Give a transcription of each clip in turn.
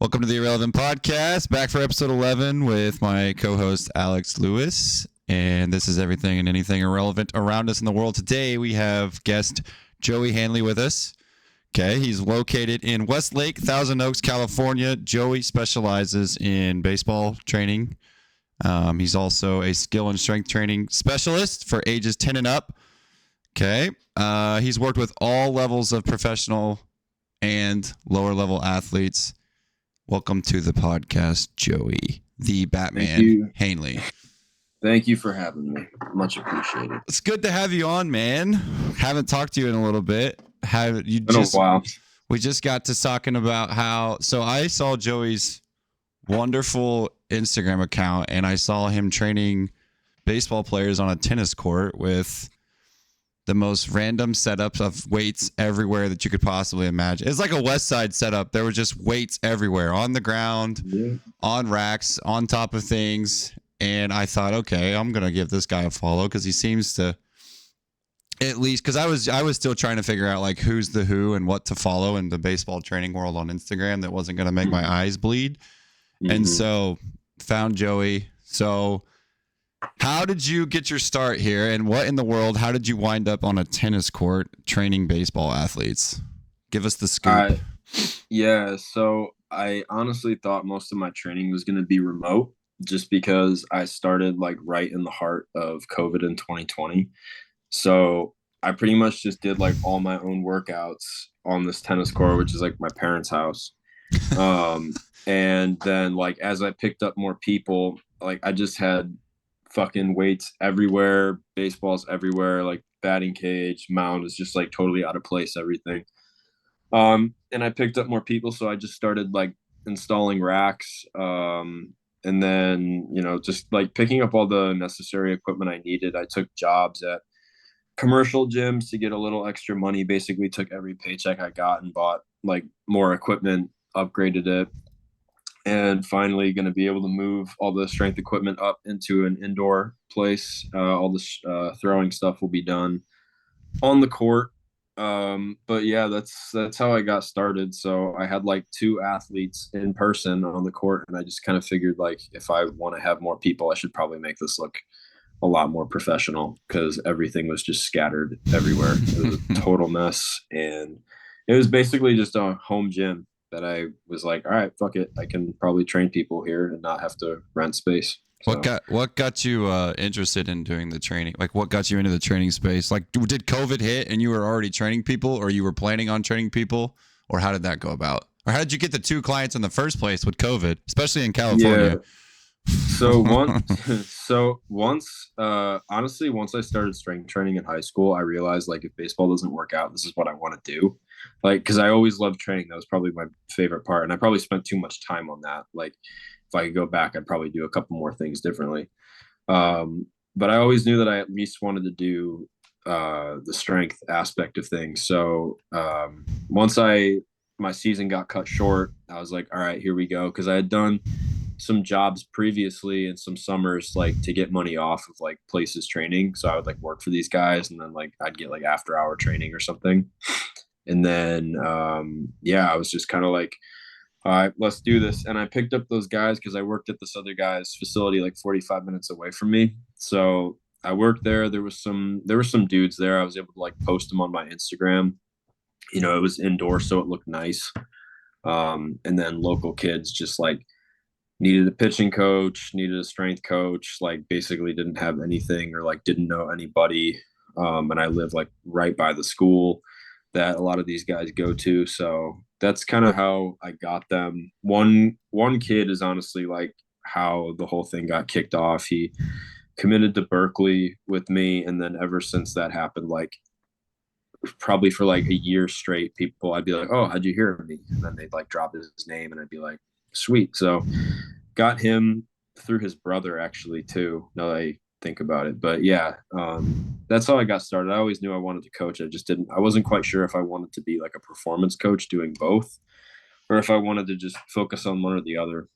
Welcome to the Irrelevant Podcast. Back for episode 11 with my co-host Alex Lewis. And this is everything and anything irrelevant around us in the world. Today we have guest Joey Hanley with us. Okay, he's located in Westlake, Thousand Oaks, California. Joey specializes in baseball training. He's also a skill and strength training specialist for ages 10 and up. Okay, he's worked with all levels of professional and lower level athletes. Welcome to the podcast, Joey, the Batman Hanley. Thank you for having me. Much appreciated. It's good to have you on, man. Haven't talked to you in a little bit. Been a while. We just got to talking about how. So I saw Joey's wonderful Instagram account, and I saw him training baseball players on a tennis court with the most random setups of weights everywhere that you could possibly imagine. It's like a West Side setup. There were just weights everywhere, on the ground, on racks, on top of things. And I thought, okay, I'm going to give this guy a follow because he seems to at least, because I was still trying to figure out like who's the who and what to follow in the baseball training world on Instagram that wasn't going to make my eyes bleed. And so found Joey. So how did you get your start here, and what in the world, how did you wind up on a tennis court training baseball athletes? Give us the scoop. So I honestly thought most of my training was going to be remote just because I started like right in the heart of COVID in 2020. So I pretty much just did like all my own workouts on this tennis court, which is like my parents' house. And then like as I picked up more people, like I just had fucking weights everywhere, baseballs everywhere, like batting cage, mound is just like totally out of place, everything. And I picked up more people, so I just started like installing racks, and then just like picking up all the necessary equipment I needed. I took jobs at commercial gyms to get a little extra money, basically took every paycheck I got and bought like more equipment, upgraded it, and finally going to be able to move all the strength equipment up into an indoor place. All the throwing stuff will be done on the court. But yeah, that's how I got started. So I had like 2 athletes in person on the court, and I just kind of figured like if I want to have more people, I should probably make this look a lot more professional because everything was just scattered everywhere. It was a total mess, and it was basically just a home gym that I was like, all right, fuck it. I can probably train people here and not have to rent space. So. What got you interested in doing the training? Like what got you into the training space? Like did COVID hit and you were already training people, or you were planning on training people, or how did that go about? Or how did you get the 2 clients in the first place with COVID, especially in California? Yeah. Honestly, once I started strength training in high school, I realized like if baseball doesn't work out, this is what I want to do. Like, because I always loved training. That was probably my favorite part. And I probably spent too much time on that. Like, if I could go back, I'd probably do a couple more things differently. But I always knew that I at least wanted to do the strength aspect of things. So once my season got cut short, I was like, all right, here we go. Because I had done some jobs previously in some summers, like to get money off of like places training. So I would like work for these guys, and then like I'd get like after hour training or something. And then, I was just kind of like, all right, let's do this. And I picked up those guys because I worked at this other guy's facility like 45 minutes away from me. So I worked there. There were some dudes there. I was able to like post them on my Instagram. It was indoor, so it looked nice. And then local kids just like needed a pitching coach, needed a strength coach, like basically didn't have anything or like didn't know anybody. And I live like right by the school that a lot of these guys go to. So that's kind of how I got them. One kid is honestly like how the whole thing got kicked off. He committed to Berkeley with me. And then ever since that happened, like probably for like a year straight, I'd be like, oh, how'd you hear of me? And then they'd like drop his name and I'd be like, sweet. So got him through his brother actually too. Now that I think about it, but yeah, that's how I got started. I always knew I wanted to coach. I wasn't quite sure if I wanted to be like a performance coach doing both, or if I wanted to just focus on one or the other.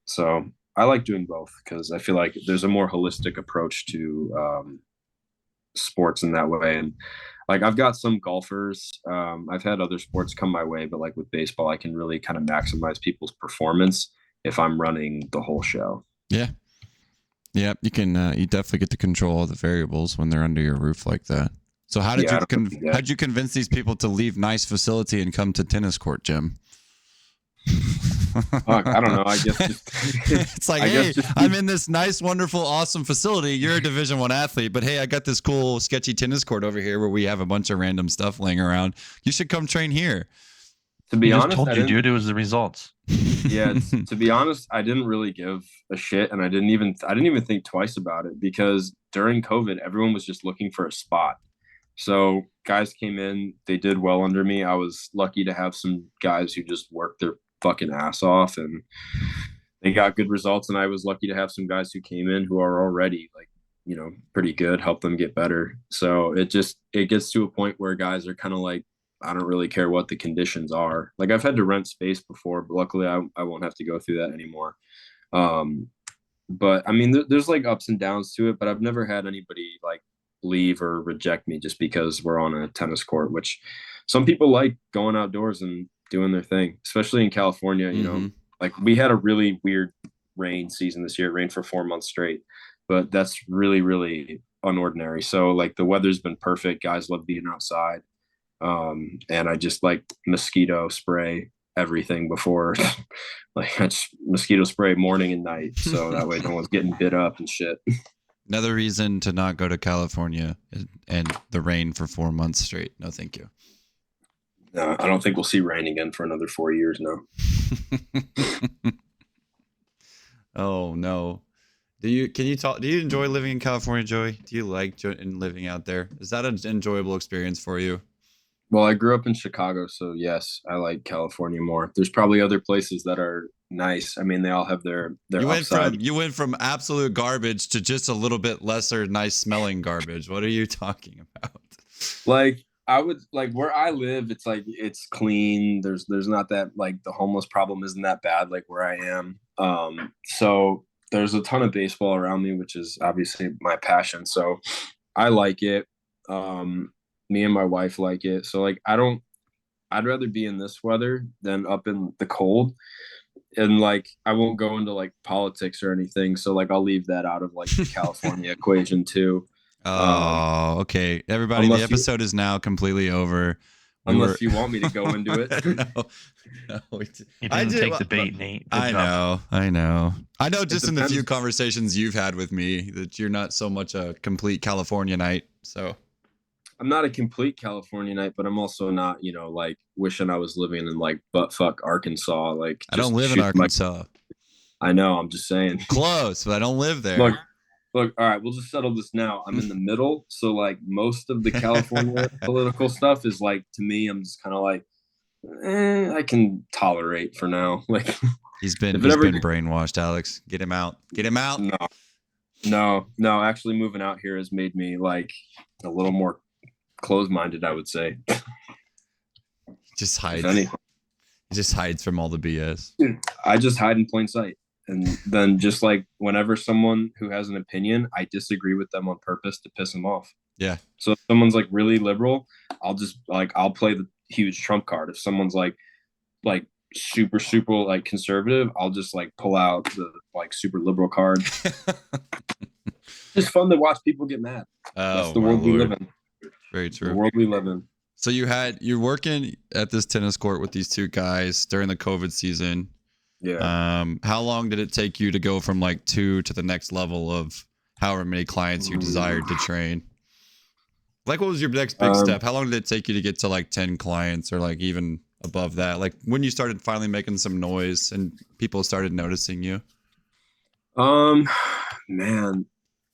So I like doing both because I feel like there's a more holistic approach to sports in that way. And like I've got some golfers. I've had other sports come my way, but like with baseball, I can really kind of maximize people's performance if I'm running the whole show. Yeah. Yeah, you can. You definitely get to control all the variables when they're under your roof like that. So Yeah, I don't really how'd you convince these people to leave nice facility and come to tennis court, Jim? fuck, I don't know. I guess just It's like, I hey, guess just I'm in this nice, wonderful, awesome facility. You're a Division One athlete, but hey, I got this cool, sketchy tennis court over here where we have a bunch of random stuff laying around. You should come train here. to He be just honest, told I you, didn't. dude. It was the results. Yeah, to be honest, I didn't really give a shit, and I didn't even think twice about it because during COVID, everyone was just looking for a spot. So guys came in, they did well under me. I was lucky to have some guys who just worked their fucking ass off and they got good results. And I was lucky to have some guys who came in who are already like, pretty good, help them get better. So it gets to a point where guys are kind of like, I don't really care what the conditions are. Like I've had to rent space before, but luckily I won't have to go through that anymore. Um, but I mean, there's like ups and downs to it, but I've never had anybody like leave or reject me just because we're on a tennis court, which some people like going outdoors and doing their thing, especially in California. Mm-hmm. Like we had a really weird rain season this year. It rained for 4 months straight, but that's really, really unordinary. So like the weather's been perfect. Guys love being outside. And I just like mosquito spray everything before like I just mosquito spray morning and night. So that way no one's getting bit up and shit. Another reason to not go to California and the rain for 4 months straight. No, thank you. No, I don't think we'll see rain again for another 4 years now. Oh no. Do you enjoy living in California, Joey? Do you like living out there? Is that an enjoyable experience for you? Well, I grew up in Chicago, so yes, I like California more. There's probably other places that are nice. I mean, they all have their upside. You went from absolute garbage to just a little bit lesser nice smelling garbage. What are you talking about? Like I would like where I live, it's like it's clean. There's not that like the homeless problem isn't that bad like where I am. So there's a ton of baseball around me, which is obviously my passion. So I like it. Me and my wife like it. So like I'd rather be in this weather than up in the cold. And like I won't go into like politics or anything. So like I'll leave that out of like the California equation too. Oh, okay. Everybody, the episode is now completely over. Unless you want me to go into it. No, You didn't take the bait, Nate. Good I job. know. I know just in the few depends. conversations you've had with me that you're not so much a complete Californianite. So I'm not a complete Californianite, but I'm also not, like wishing I was living in like buttfuck Arkansas. Like I don't just live in shooting Arkansas. I know. I'm just saying. Close, but I don't live there. Look. All right, we'll just settle this now. I'm in the middle, so like most of the California political stuff is like to me, I'm just kind of like, I can tolerate for now. Like he's been if it ever- brainwashed, Alex. Get him out. Get him out. No. Actually, moving out here has made me like a little more closed-minded, I would say. Just hides. If any- He just hides from all the BS. I just hide in plain sight. And then just like whenever someone who has an opinion, I disagree with them on purpose to piss them off. Yeah. So if someone's like really liberal, I'll play the huge trump card. If someone's like super, super like conservative, I'll just like pull out the like super liberal card. It's fun to watch people get mad. That's the world we live in. Very true. The world we live in. So you're working at this tennis court with these two guys during the COVID season. Yeah. How long did it take you to go from like 2 to the next level of however many clients you desired to train? Like, what was your next big step? How long did it take you to get to like 10 clients or like even above that? Like when you started finally making some noise and people started noticing you? Man,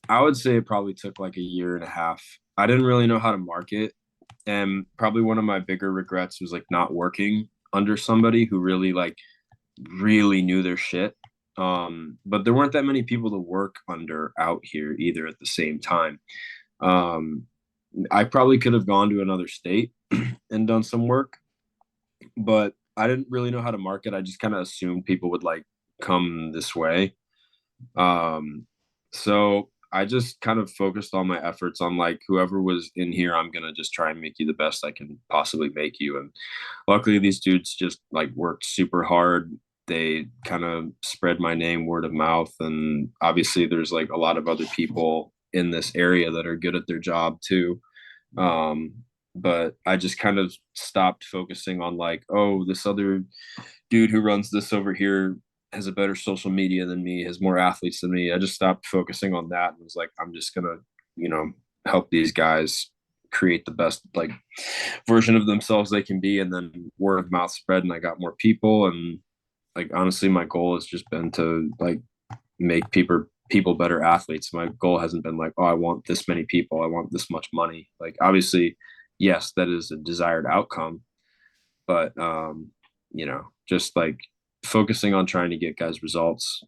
I would say it probably took like a year and a half. I didn't really know how to market. And probably one of my bigger regrets was like not working under somebody who really knew their shit. But there weren't that many people to work under out here either at the same time. I probably could have gone to another state and done some work, but I didn't really know how to market. I just kind of assumed people would like come this way. So I just kind of focused all my efforts on like whoever was in here, I'm gonna just try and make you the best I can possibly make you. And luckily these dudes just like worked super hard. They kind of spread my name word of mouth. And obviously there's like a lot of other people in this area that are good at their job too. Um, but I just kind of stopped focusing on like, oh, this other dude who runs this over here has a better social media than me, has more athletes than me. I just stopped focusing on that and was like, I'm just gonna, help these guys create the best like version of themselves they can be. And then word of mouth spread and I got more people. And like honestly, my goal has just been to like make people better athletes. My goal hasn't been like, oh, I want this many people, I want this much money. Like obviously, yes, that is a desired outcome, but just like focusing on trying to get guys results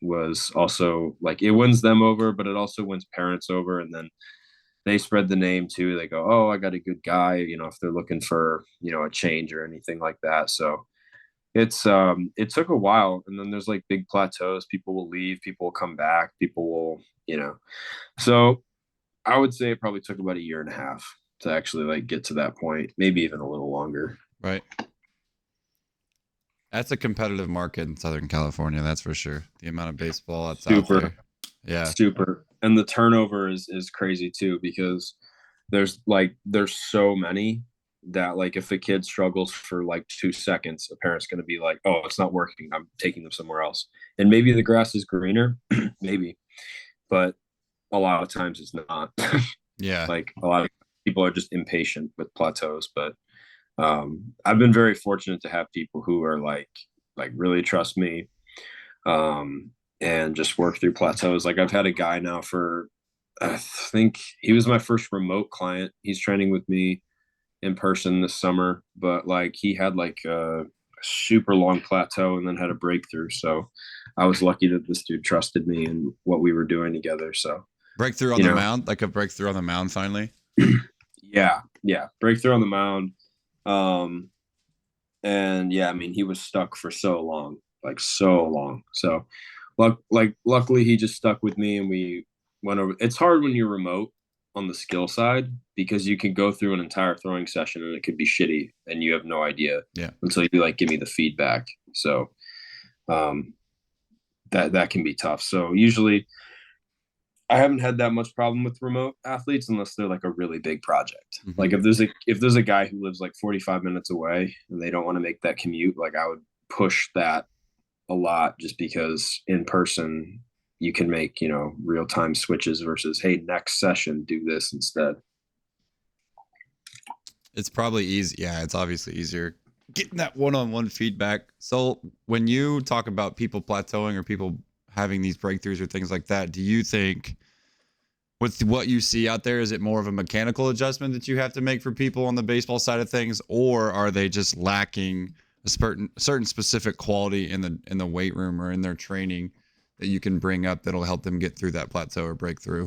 was also like it wins them over, but it also wins parents over. And then they spread the name too. They go, oh, I got a good guy, if they're looking for, a change or anything like that. So it took a while. And then there's like big plateaus. People will leave, people will come back, people will, so I would say it probably took about a year and a half to actually like get to that point, maybe even a little longer. Right. That's a competitive market in Southern California, that's for sure. The amount of baseball that's out there. Yeah. Super. And the turnover is crazy too, because there's so many that like if a kid struggles for like 2 seconds, a parent's going to be like, oh, it's not working, I'm taking them somewhere else. And maybe the grass is greener, maybe, but a lot of times it's not. Yeah. Like a lot of people are just impatient with plateaus. But I've been very fortunate to have people who are like really trust me, and just work through plateaus. Like I've had a guy now for, I think he was my first remote client. He's training with me in person this summer, but like he had like a super long plateau and then had a breakthrough. So I was lucky that this dude trusted me and what we were doing together. So breakthrough on the mound, like a breakthrough on the mound finally. Yeah. Breakthrough on the mound. And yeah, I mean, he was stuck for so long. So luckily he just stuck with me and we went over. It's hard when you're remote on the skill side because you can go through an entire throwing session and it could be shitty and you have no idea until you like give me the feedback. So that can be tough. So usually I haven't had that much problem with remote athletes unless they're like a really big project. Mm-hmm. Like if there's a guy who lives like 45 minutes away and they don't want to make that commute, like I would push that a lot just because in person you can make, real-time switches versus, hey, next session, do this instead. It's probably easy. Yeah, it's obviously easier getting that one-on-one feedback. So when you talk about people plateauing or people having these breakthroughs or things like that, do you think with what you see out there, is it more of a mechanical adjustment that you have to make for people on the baseball side of things, or are they just lacking a certain specific quality in the weight room or in their training that you can bring up that'll help them get through that plateau or breakthrough?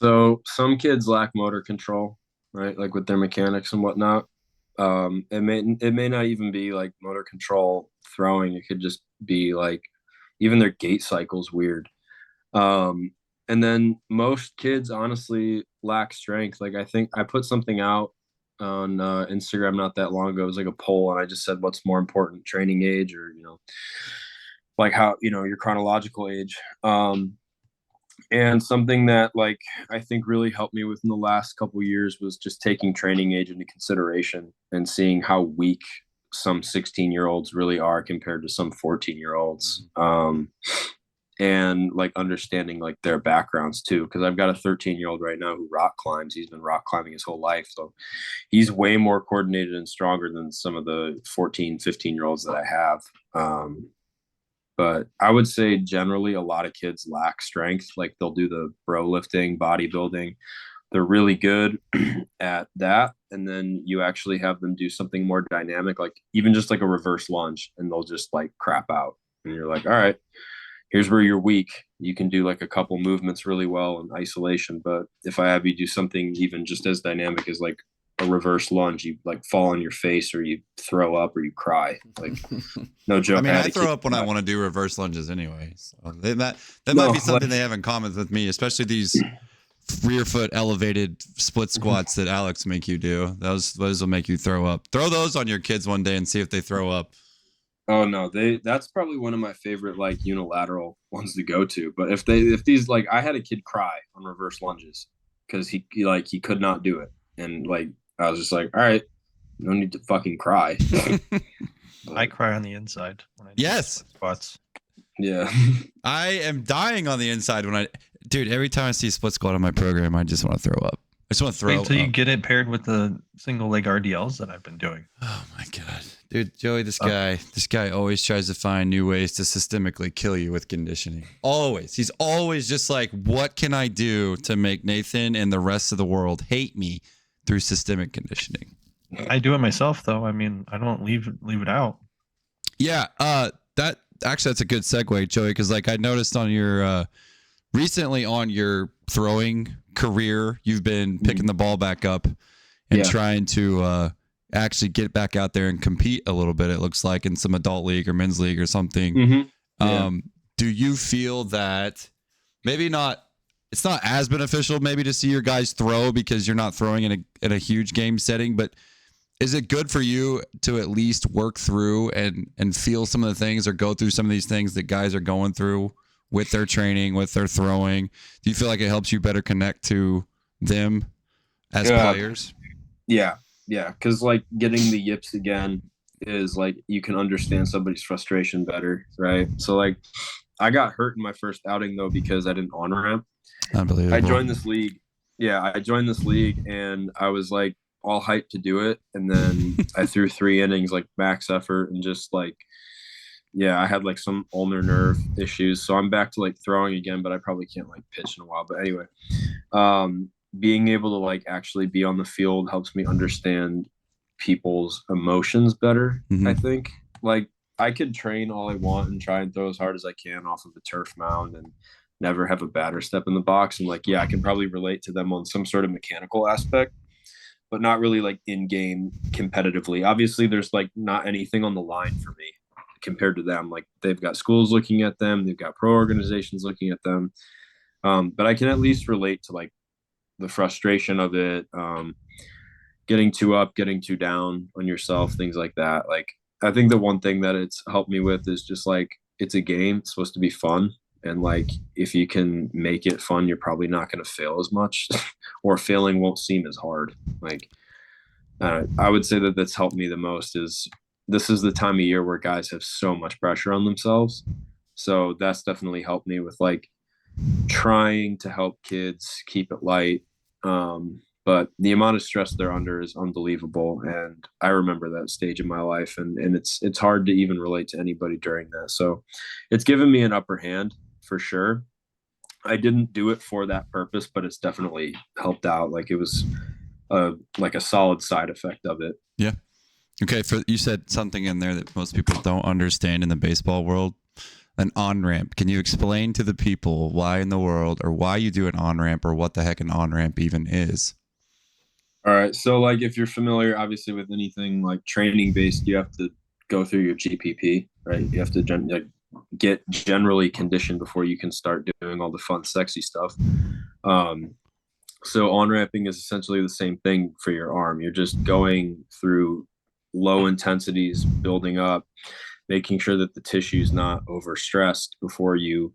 So some kids lack motor control, right? Like with their mechanics and whatnot. It may not even be like motor control throwing. It could just be like even their gait cycle's weird. And then most kids honestly lack strength. Like I think I put something out on Instagram not that long ago. It was like a poll and I just said, what's more important, training age or, like how, your chronological age. And something that like I think really helped me within the last couple of years was just taking training age into consideration and seeing how weak some 16-year-olds really are compared to some 14-year-olds. And like understanding like their backgrounds too, because I've got a 13-year-old right now who rock climbs. He's been rock climbing his whole life, so he's way more coordinated and stronger than some of the 14, 15-year-olds that I have. But I would say generally a lot of kids lack strength. Like they'll do the bro lifting, bodybuilding. They're really good at that. And then you actually have them do something more dynamic, like even just like a reverse lunge, and they'll just like crap out. And you're like, all right, here's where you're weak. You can do like a couple movements really well in isolation. But if I have you do something even just as dynamic as like a reverse lunge, you like fall on your face or you throw up or you cry. Like, no joke. I mean, I throw up when I want to do reverse lunges anyway. So that might be something they have in common with me, especially these rear foot elevated split squats that Alex make you do. Those will make you throw up. Throw those on your kids one day and see if they throw up. Oh no, that's probably one of my favorite like unilateral ones to go to. But if these like I had a kid cry on reverse lunges because he could not do it. And like I was just like, all right, no need to fucking cry. I cry on the inside when I do squats. Yeah. I am dying on the inside when dude, every time I see split squat on my program, I just want to throw up. I just want to throw up. Wait till you get it paired with the single leg RDLs that I've been doing. Oh my God. Dude, Joey, this guy always tries to find new ways to systemically kill you with conditioning. Always. He's always just like, what can I do to make Nathan and the rest of the world hate me through systemic conditioning? I do it myself though. I mean, I don't leave it out. Yeah, that's a good segue, Joey, because like I noticed on your recently on your throwing career, you've been picking the ball back up and trying to actually get back out there and compete a little bit. It looks like in some adult league or men's league or something. Mm-hmm. Do you feel that maybe not? It's not as beneficial maybe to see your guys throw because you're not throwing in a huge game setting, but is it good for you to at least work through and feel some of the things or go through some of these things that guys are going through with their training, with their throwing? Do you feel like it helps you better connect to them as players? Yeah. Yeah. Cause like getting the yips again is like, you can understand somebody's frustration better. Right. So like I got hurt in my first outing though, because I didn't on ramp. Unbelievable. I joined this league. Yeah. I joined this league and I was like all hyped to do it. And then I threw 3 innings, like max effort and just like, I had like some ulnar nerve issues. So I'm back to like throwing again, but I probably can't like pitch in a while. But anyway, being able to like actually be on the field helps me understand people's emotions better. Mm-hmm. I think like I could train all I want and try and throw as hard as I can off of a turf mound and never have a batter step in the box. And like, I can probably relate to them on some sort of mechanical aspect, but not really like in game competitively. Obviously there's like not anything on the line for me compared to them. Like they've got schools looking at them, they've got pro organizations looking at them. But I can at least relate to like the frustration of it, getting too up, getting too down on yourself, things like that. Like, I think the one thing that it's helped me with is just like, it's a game, it's supposed to be fun. And like, if you can make it fun, you're probably not going to fail as much or failing won't seem as hard. Like, I would say that that's helped me the most is this is the time of year where guys have so much pressure on themselves. So that's definitely helped me with like trying to help kids keep it light. But the amount of stress they're under is unbelievable. And I remember that stage in my life and it's hard to even relate to anybody during that. So it's given me an upper hand for sure. I didn't do it for that purpose, but it's definitely helped out. Like it was like a solid side effect of it. Yeah. Okay. You said something in there that most people don't understand in the baseball world. An on-ramp. Can you explain to the people why in the world or why you do an on-ramp or what the heck an on-ramp even is? All right. So like if you're familiar, obviously with anything like training based, you have to go through your GPP, right? You have to get generally conditioned before you can start doing all the fun, sexy stuff. So on-ramping is essentially the same thing for your arm. You're just going through low intensities, building up, making sure that the tissue is not overstressed before you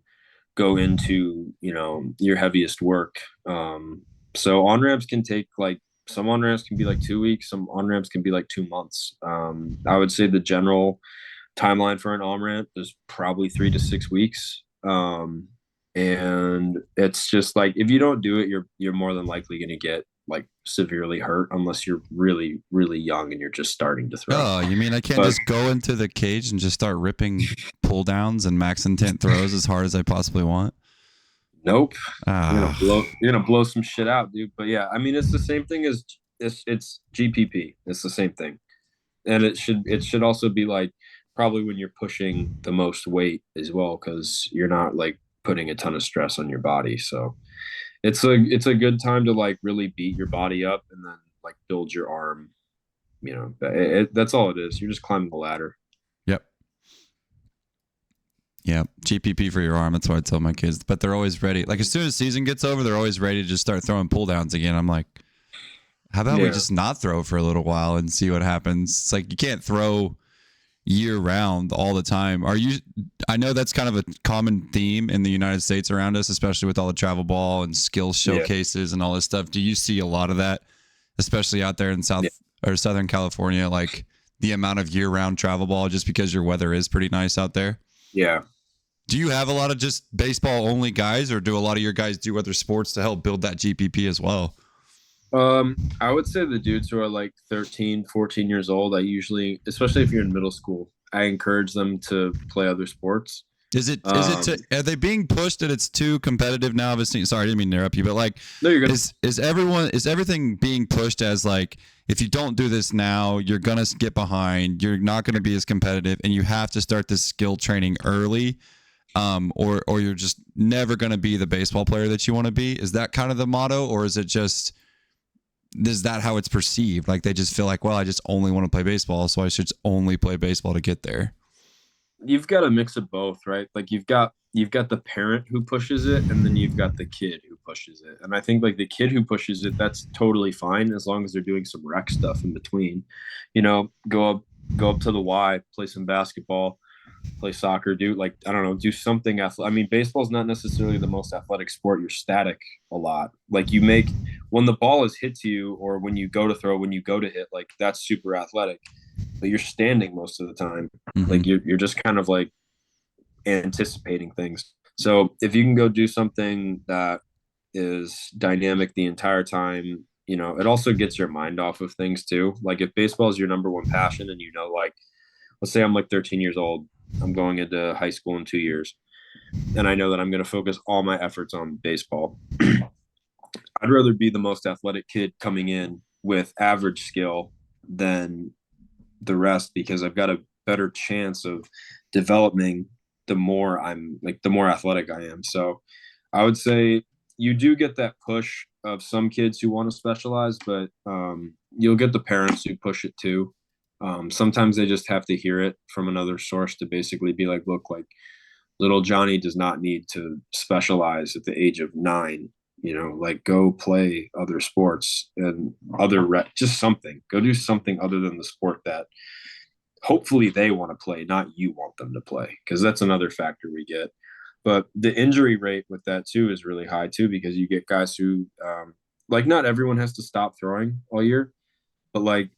go into, your heaviest work. So on-ramps can take like, some on-ramps can be like 2 weeks, some on-ramps can be like 2 months. I would say the general timeline for an on-ramp is probably 3 to 6 weeks. And it's just like, if you don't do it, you're more than likely going to get like severely hurt unless you're really, really young and you're just starting to throw. Oh, you mean I can't just go into the cage and just start ripping pull downs and max intent throws as hard as I possibly want? Nope. You're gonna blow some shit out, dude. But yeah, I mean, it's the same thing as it's GPP. It's the same thing, and it should also be like probably when you're pushing the most weight as well, because you're not like putting a ton of stress on your body. So it's a good time to like really beat your body up and then like build your arm. You know, that's all it is. You're just climbing the ladder. Yep. Yeah, GPP for your arm. That's what I tell my kids. But they're always ready. Like as soon as season gets over, they're always ready to just start throwing pull downs again. I'm like, how about we just not throw for a little while and see what happens? It's like you can't throw year round all the time. I know that's kind of a common theme in the United States around us, especially with all the travel ball and skills showcases and all this stuff. Do you see a lot of that, especially out there in South or Southern California, like the amount of year round travel ball just because your weather is pretty nice out there? Yeah. Do you have a lot of just baseball only guys, or do a lot of your guys do other sports to help build that GPP as well? I would say the dudes who are like 13, 14 years old, I usually, especially if you're in middle school, I encourage them to play other sports. Are they being pushed that it's too competitive now? Obviously, sorry, I didn't mean to interrupt you, but like, no, you're good. Is everything being pushed as like, if you don't do this now, you're gonna get behind, you're not gonna be as competitive, and you have to start this skill training early, or you're just never gonna be the baseball player that you want to be? Is that kind of the motto, or is that how it's perceived? Like they just feel like, well, I just only want to play baseball, so I should only play baseball to get there. You've got a mix of both, right? Like you've got the parent who pushes it, and then you've got the kid who pushes it. And I think like the kid who pushes it, that's totally fine as long as they're doing some rec stuff in between. You know, go up to the Y, play some basketball, play soccer, do something athletic. I mean, baseball's not necessarily the most athletic sport. You're static a lot. Like when the ball is hit to you, or when you go to throw, when you go to hit, like that's super athletic. But you're standing most of the time. Mm-hmm. Like you're just kind of like anticipating things. So if you can go do something that is dynamic the entire time, you know, it also gets your mind off of things too. Like if baseball is your number one passion, and you know, like let's say I'm like 13 years old, I'm going into high school in 2 years, and I know that I'm going to focus all my efforts on baseball. I'd rather be the most athletic kid coming in with average skill than the rest, because I've got a better chance of developing the more athletic I am. So I would say you do get that push of some kids who want to specialize, but you'll get the parents who push it too. Sometimes they just have to hear it from another source to basically be like, look, like little Johnny does not need to specialize at the age of 9. You know, like go play other sports and just something. Go do something other than the sport that hopefully they want to play, not you want them to play, because that's another factor we get. But the injury rate with that too is really high too, because you get guys who like not everyone has to stop throwing all year, but like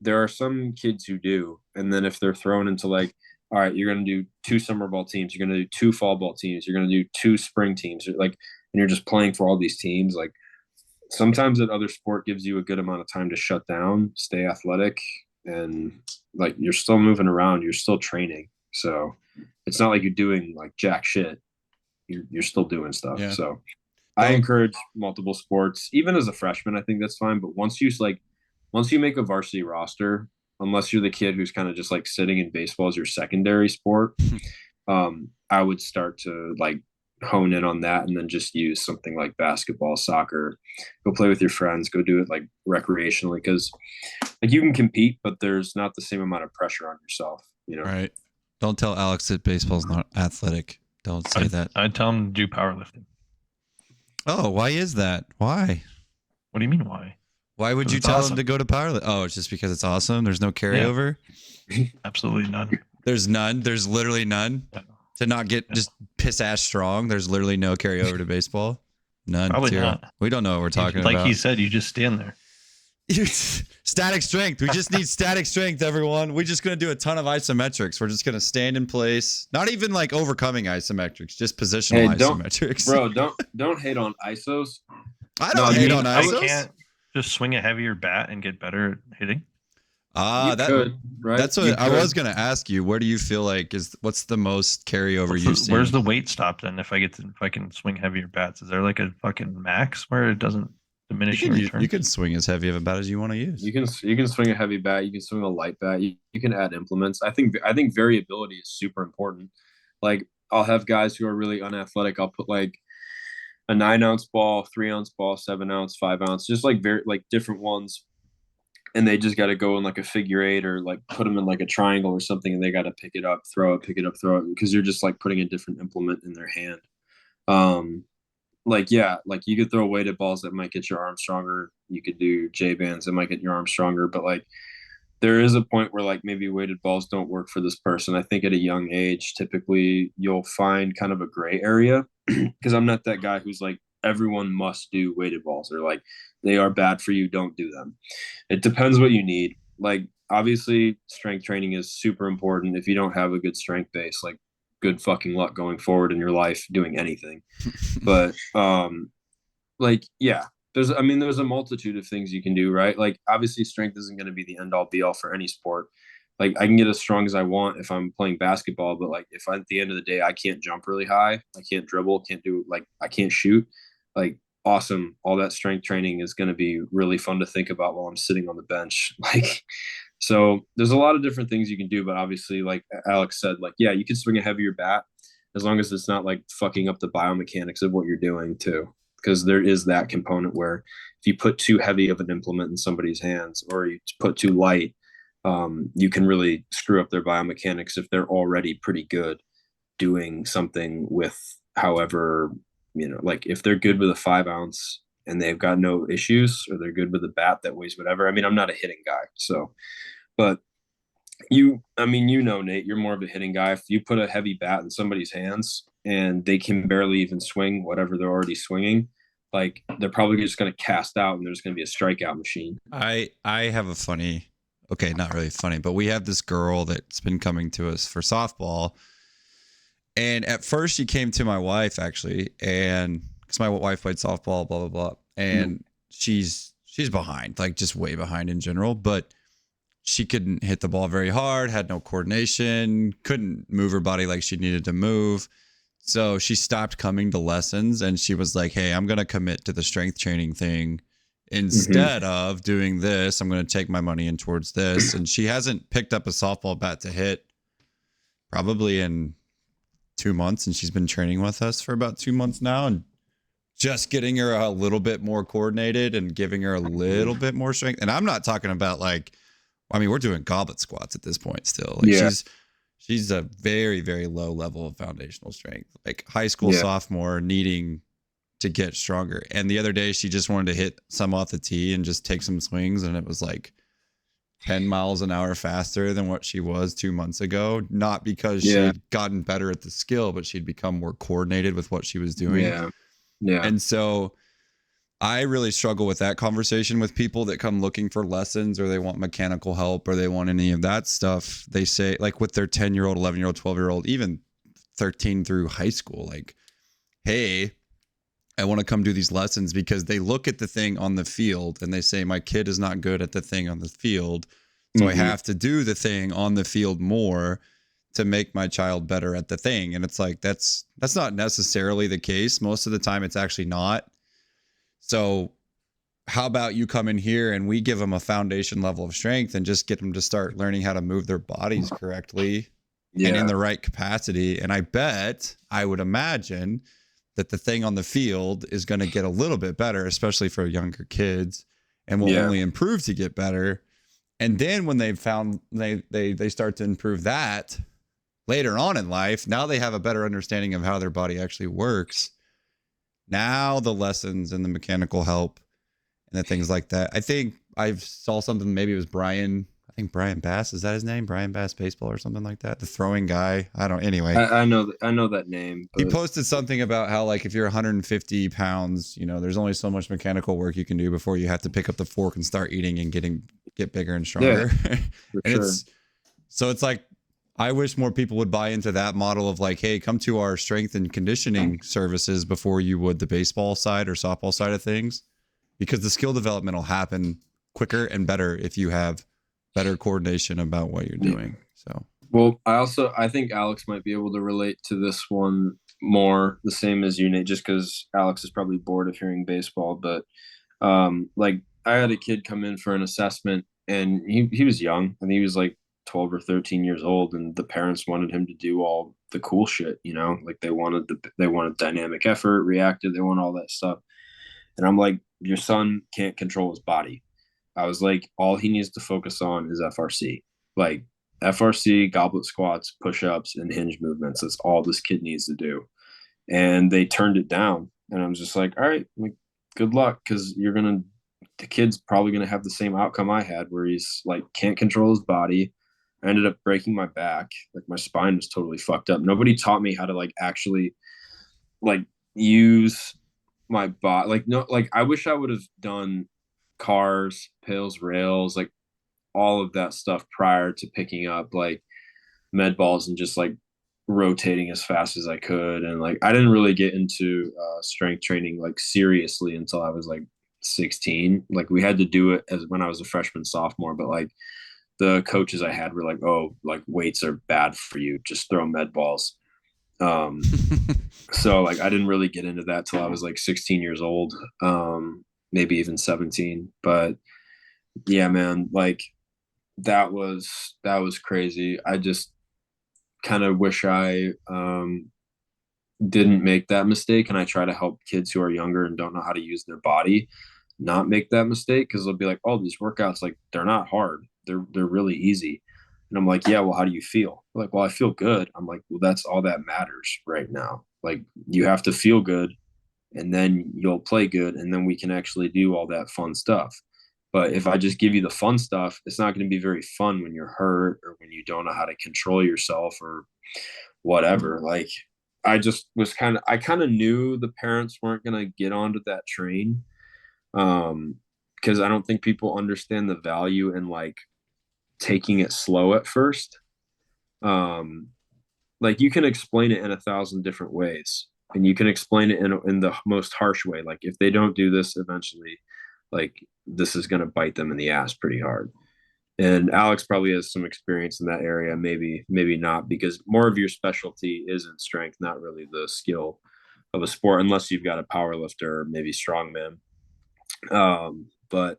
there are some kids who do. And then if they're thrown into like, all right, you're going to do 2 summer ball teams, you're going to do 2 fall ball teams, you're going to do 2 spring teams, like, and you're just playing for all these teams. Like sometimes that other sport gives you a good amount of time to shut down, stay athletic, and like you're still moving around, you're still training. So it's not like you're doing like jack shit. You're still doing stuff. Yeah. So I encourage multiple sports. Even as a freshman, I think that's fine. But once you make a varsity roster, unless you're the kid who's kind of just like sitting in baseball as your secondary sport, I would start to like hone in on that, and then just use something like basketball, soccer, go play with your friends, go do it like recreationally, because like you can compete, but there's not the same amount of pressure on yourself, you know? Right. Don't tell Alex that baseball's not athletic. Don't say that. I'd tell him to do powerlifting. Oh, why is that? Why? What do you mean why? Why would you tell him to go to powerlifting? Oh, it's just because it's awesome? There's no carryover? Yeah. Absolutely none. There's none? There's literally none? Yeah. To not get just piss ass strong, there's literally no carryover to baseball? None. Probably 0. not. We don't know what we're talking about. Like he said, you just stand there. Static strength. We just need static strength, everyone. We're just going to do a ton of isometrics. We're just going to stand in place. Not even like overcoming isometrics, just positional isometrics. Bro, don't hate on isos. I don't hate on isos. I can't just swing a heavier bat and get better at hitting. Could, right? That's what I was going to ask you. Where do you feel like what's the most carryover you've seen? Where's the weight stop then? If I can swing heavier bats, is there like a fucking max where it doesn't diminish your return? You can swing as heavy of a bat as you want to use. You can swing a heavy bat. You can swing a light bat. You can add implements. I think variability is super important. Like I'll have guys who are really unathletic. I'll put like a 9 ounce ball, 3 ounce ball, 7 ounce, 5 ounce, just like very like different ones. And they just got to go in like a figure eight or like put them in like a triangle or something, and they got to pick it up, throw it, pick it up, throw it, because you're just like putting a different implement in their hand. Um, like yeah, like you could throw weighted balls that might get your arm stronger. You could do J bands that might get your arm stronger, but like there is a point where like maybe weighted balls don't work for this person. I think at a young age, typically you'll find kind of a gray area because I'm not that guy who's like everyone must do weighted balls or like they are bad for you, don't do them. It depends what you need. Like obviously strength training is super important. If you don't have a good strength base, like good fucking luck going forward in your life doing anything. But like yeah, there's a multitude of things you can do, right? Like obviously strength isn't going to be the end all be all for any sport. Like I can get as strong as I want if I'm playing basketball, but like if at the end of the day I can't jump really high, I can't dribble, can't do like I can't shoot, like awesome, all that strength training is going to be really fun to think about while I'm sitting on the bench. Like so there's a lot of different things you can do, but obviously like Alex said, like yeah, you can swing a heavier bat as long as it's not like fucking up the biomechanics of what you're doing too, because there is that component where if you put too heavy of an implement in somebody's hands or you put too light, you can really screw up their biomechanics if they're already pretty good doing something with however, like if they're good with a 5 ounce and they've got no issues, or they're good with a bat that weighs whatever. I mean, I'm not a hitting guy, so, but I mean, Nate, you're more of a hitting guy. If you put a heavy bat in somebody's hands and they can barely even swing whatever they're already swinging, like they're probably just going to cast out and there's going to be a strikeout machine. I have a funny, okay, not really funny, but we have this girl that's been coming to us for softball. And at first she came to my wife actually, and because my wife played softball, blah, blah, blah. And she's behind, like just way behind in general, but she couldn't hit the ball very hard, had no coordination, couldn't move her body like she needed to move. So she stopped coming to lessons and she was like, hey, I'm going to commit to the strength training thing instead of doing this. I'm going to take my money in towards this. And she hasn't picked up a softball bat to hit probably in 2 months. And she's been training with us for about 2 months now. And just getting her a little bit more coordinated and giving her a little bit more strength. And I'm not talking about like, I mean, we're doing goblet squats at this point still. Like she's a very, very low level of foundational strength, like high school sophomore needing to get stronger. And the other day she just wanted to hit some off the tee and just take some swings. And it was like 10 miles an hour faster than what she was 2 months ago. Not because she'd gotten better at the skill, but she'd become more coordinated with what she was doing. Yeah. And so I really struggle with that conversation with people that come looking for lessons or they want mechanical help or they want any of that stuff. They say like with their 10-year-old, 11-year-old, 12-year-old, even 13 through high school, like, hey, I want to come do these lessons, because they look at the thing on the field and they say, my kid is not good at the thing on the field. So I have to do the thing on the field more to make my child better at the thing. And it's like, that's not necessarily the case. Most of the time it's actually not. So how about you come in here and we give them a foundation level of strength and just get them to start learning how to move their bodies correctly and in the right capacity. And I would imagine that the thing on the field is going to get a little bit better, especially for younger kids, and will only improve to get better. And then when they've found they start to improve that later on in life, now they have a better understanding of how their body actually works. Now the lessons and the mechanical help and the things like that. I think I saw something, maybe it was Brian Bass. Is that his name? Brian Bass Baseball or something like that. The throwing guy. Anyway. I know that name. But he posted something about how like if you're 150 pounds, there's only so much mechanical work you can do before you have to pick up the fork and start eating and get bigger and stronger. Yeah, and it's like, I wish more people would buy into that model of like, hey, come to our strength and conditioning services before you would the baseball side or softball side of things, because the skill development will happen quicker and better if you have better coordination about what you're doing. So, well, I think Alex might be able to relate to this one more the same as you, Nate, just because Alex is probably bored of hearing baseball. But like I had a kid come in for an assessment and he was young. I think he was like 12 or 13 years old, and the parents wanted him to do all the cool shit, like they wanted dynamic effort, reactive, they want all that stuff. And I'm like, your son can't control his body. I was like, all he needs to focus on is FRC. Like FRC, goblet squats, push-ups, and hinge movements. That's all this kid needs to do. And they turned it down. And I'm just like, all right, like, good luck, because the kid's probably gonna have the same outcome I had, where he's like can't control his body. I ended up breaking my back. Like my spine was totally fucked up. Nobody taught me how to like actually like use my body. Like no, like I wish I would have done cars, pills, rails, like all of that stuff prior to picking up like med balls and just like rotating as fast as I could. And like I didn't really get into strength training like seriously until I was like 16. Like we had to do it as when I was a freshman, sophomore, but like the coaches I had were like, oh, like weights are bad for you, just throw med balls. So like I didn't really get into that till I was like 16 years old, maybe even 17. But yeah, man, like that was crazy. I just kind of wish I didn't make that mistake, and I try to help kids who are younger and don't know how to use their body not make that mistake, because they'll be like, oh, these workouts, like they're not hard, they're really easy. And I'm like, yeah, well, how do you feel? They're like, well, I feel good. I'm like, well, that's all that matters right now. Like you have to feel good, and then you'll play good, and then we can actually do all that fun stuff. But if I just give you the fun stuff, it's not going to be very fun when you're hurt or when you don't know how to control yourself or whatever. Like I just was I kind of knew the parents weren't going to get onto that train, because I don't think people understand the value in like taking it slow at first. Like you can explain it in 1,000 different ways, and you can explain it in the most harsh way. Like if they don't do this eventually, like this is going to bite them in the ass pretty hard. And Alex probably has some experience in that area. Maybe not, because more of your specialty is in strength, not really the skill of a sport, unless you've got a power lifter or maybe strongman. But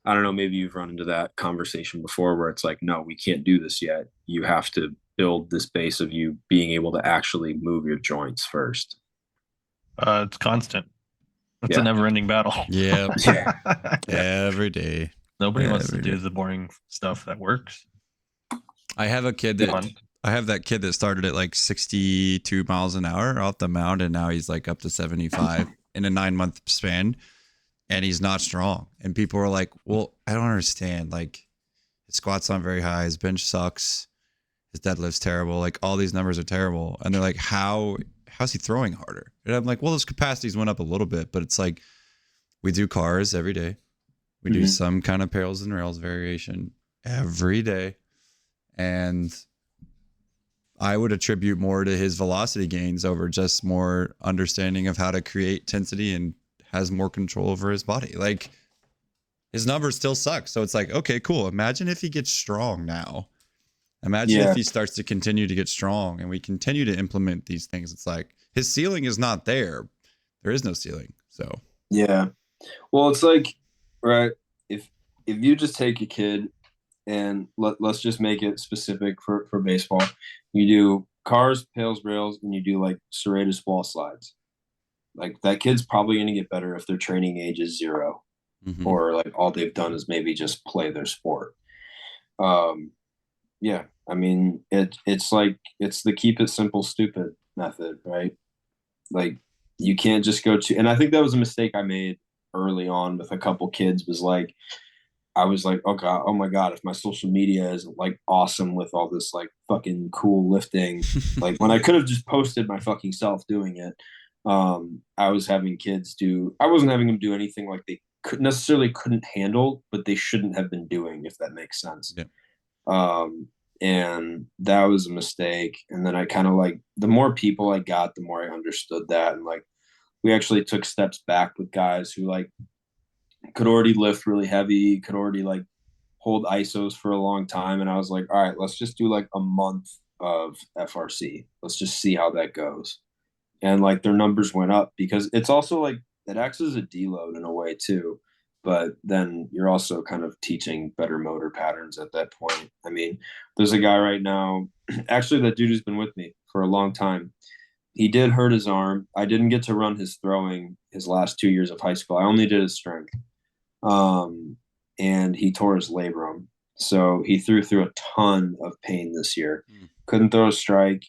I don't know, maybe you've run into that conversation before where it's like, no, we can't do this yet. You have to build this base of you being able to actually move your joints first. It's constant. It's a never-ending battle. Yeah. Yeah. Every day. Nobody wants to do the boring stuff that works. I have that kid that started at like 62 miles an hour off the mound, and now he's like up to 75 in a 9-month span, and he's not strong. And people are like, well, I don't understand. Like his squat's not very high. His bench sucks. His deadlift's terrible. Like all these numbers are terrible. And they're like, how's he throwing harder? And I'm like, well, his capacities went up a little bit, but it's like we do cars every day. We do some kind of parallels and rails variation every day. And I would attribute more to his velocity gains over just more understanding of how to create tensity and has more control over his body. Like his numbers still suck. So it's like, okay, cool. Imagine if he gets strong now. Imagine if he starts to continue to get strong and we continue to implement these things. It's like his ceiling is not there. There is no ceiling. So yeah. Well, it's like, right, if you just take a kid and let's just make it specific for baseball. You do cars, pails, rails, and you do like serratus wall slides. Like that kid's probably going to get better if their training age is 0, or like all they've done is maybe just play their sport. Yeah, I mean it's like it's the keep it simple, stupid method, right? Like you can't just go to, and I think that was a mistake I made early on with a couple kids, was like I was like, oh my god, if my social media isn't like awesome with all this like fucking cool lifting, like when I could have just posted my fucking self doing it. I was having kids I wasn't having them do anything like they couldn't handle, but they shouldn't have been doing, if that makes sense. Yeah. And that was a mistake. And then I kind of like, the more people I got, the more I understood that. And like, we actually took steps back with guys who like could already lift really heavy, could already like hold ISOs for a long time. And I was like, all right, let's just do like a month of FRC. Let's just see how that goes. And like their numbers went up, because it's also like it acts as a deload in a way too. but then you're also kind of teaching better motor patterns at that point. I mean, there's a guy right now, actually, that dude has been with me for a long time. He did hurt his arm. I didn't get to run his throwing his last 2 years of high school. I only did his strength. Um, and he tore his labrum. So he threw through a ton of pain this year. Couldn't throw a strike.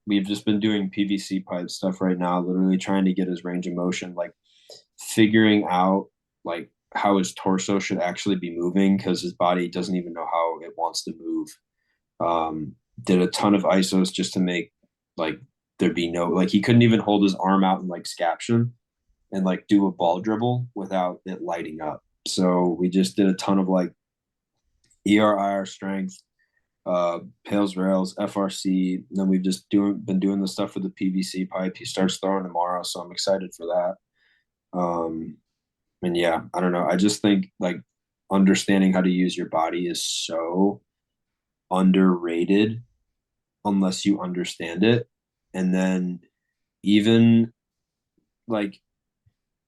We've just been doing PVC pipe stuff right now, literally trying to get his range of motion, like figuring out like how his torso should actually be moving because his body doesn't even know how it wants to move. Did a ton of isos just to make like there'd be no like he couldn't even hold his arm out in like scaption and like do a ball dribble without it lighting up. So we just did a ton of like ERIR strength, Pails rails, FRC. And then we've just been doing the stuff with the PVC pipe. He starts throwing tomorrow, so I'm excited for that. And yeah, I don't know. I just think like understanding how to use your body is so underrated unless you understand it. And then even like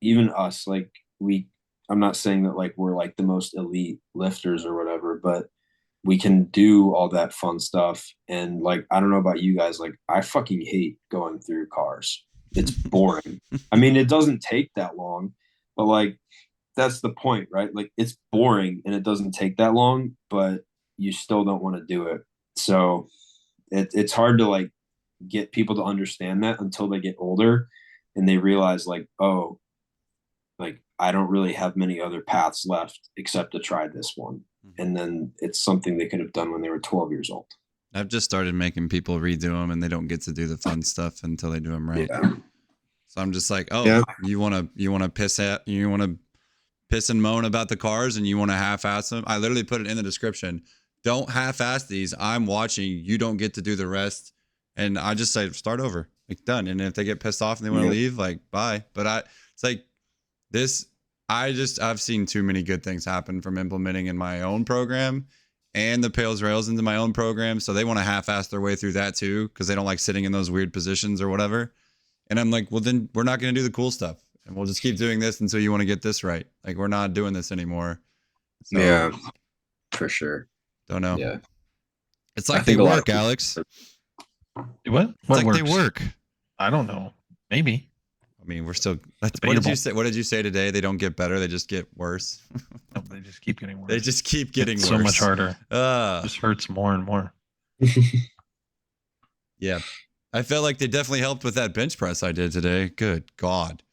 even us, like I'm not saying that like we're like the most elite lifters or whatever, but we can do all that fun stuff. And like, I don't know about you guys, like I fucking hate going through cars. It's boring. I mean, it doesn't take that long, but like that's the point, right? Like it's boring and it doesn't take that long, but you still don't want to do it. So it's hard to like get people to understand that until they get older and they realize like, oh, like I don't really have many other paths left except to try this one. And then it's something they could have done when they were 12 years old. I've just started making people redo them, and they don't get to do the fun stuff until they do them right. Yeah. So I'm just like, oh, Yeah. you want to piss and moan about the cars, and you want to half-ass them. I literally put it in the description. Don't half-ass these. I'm watching. You don't get to do the rest. And I just say, start over. Like, done. And if they get pissed off and they want to leave, like, bye. But it's like this. I've seen too many good things happen from implementing in my own program and the Pails Rails into my own program. So they want to half-ass their way through that too, because they don't like sitting in those weird positions or whatever. And I'm like, well, then we're not going to do the cool stuff. And we'll just keep doing this until you want to get this right. Like, we're not doing this anymore. So, yeah, for sure. Don't know. Yeah. It's like they work, Alex. What? It's like works? They work. I don't know. Maybe. I mean, we're still. What did you say? What did you say today? They don't get better; they just get worse. No, they just keep getting worse. They just keep getting worse. So much harder. It just hurts more and more. Yeah, I felt like they definitely helped with that bench press I did today. Good God.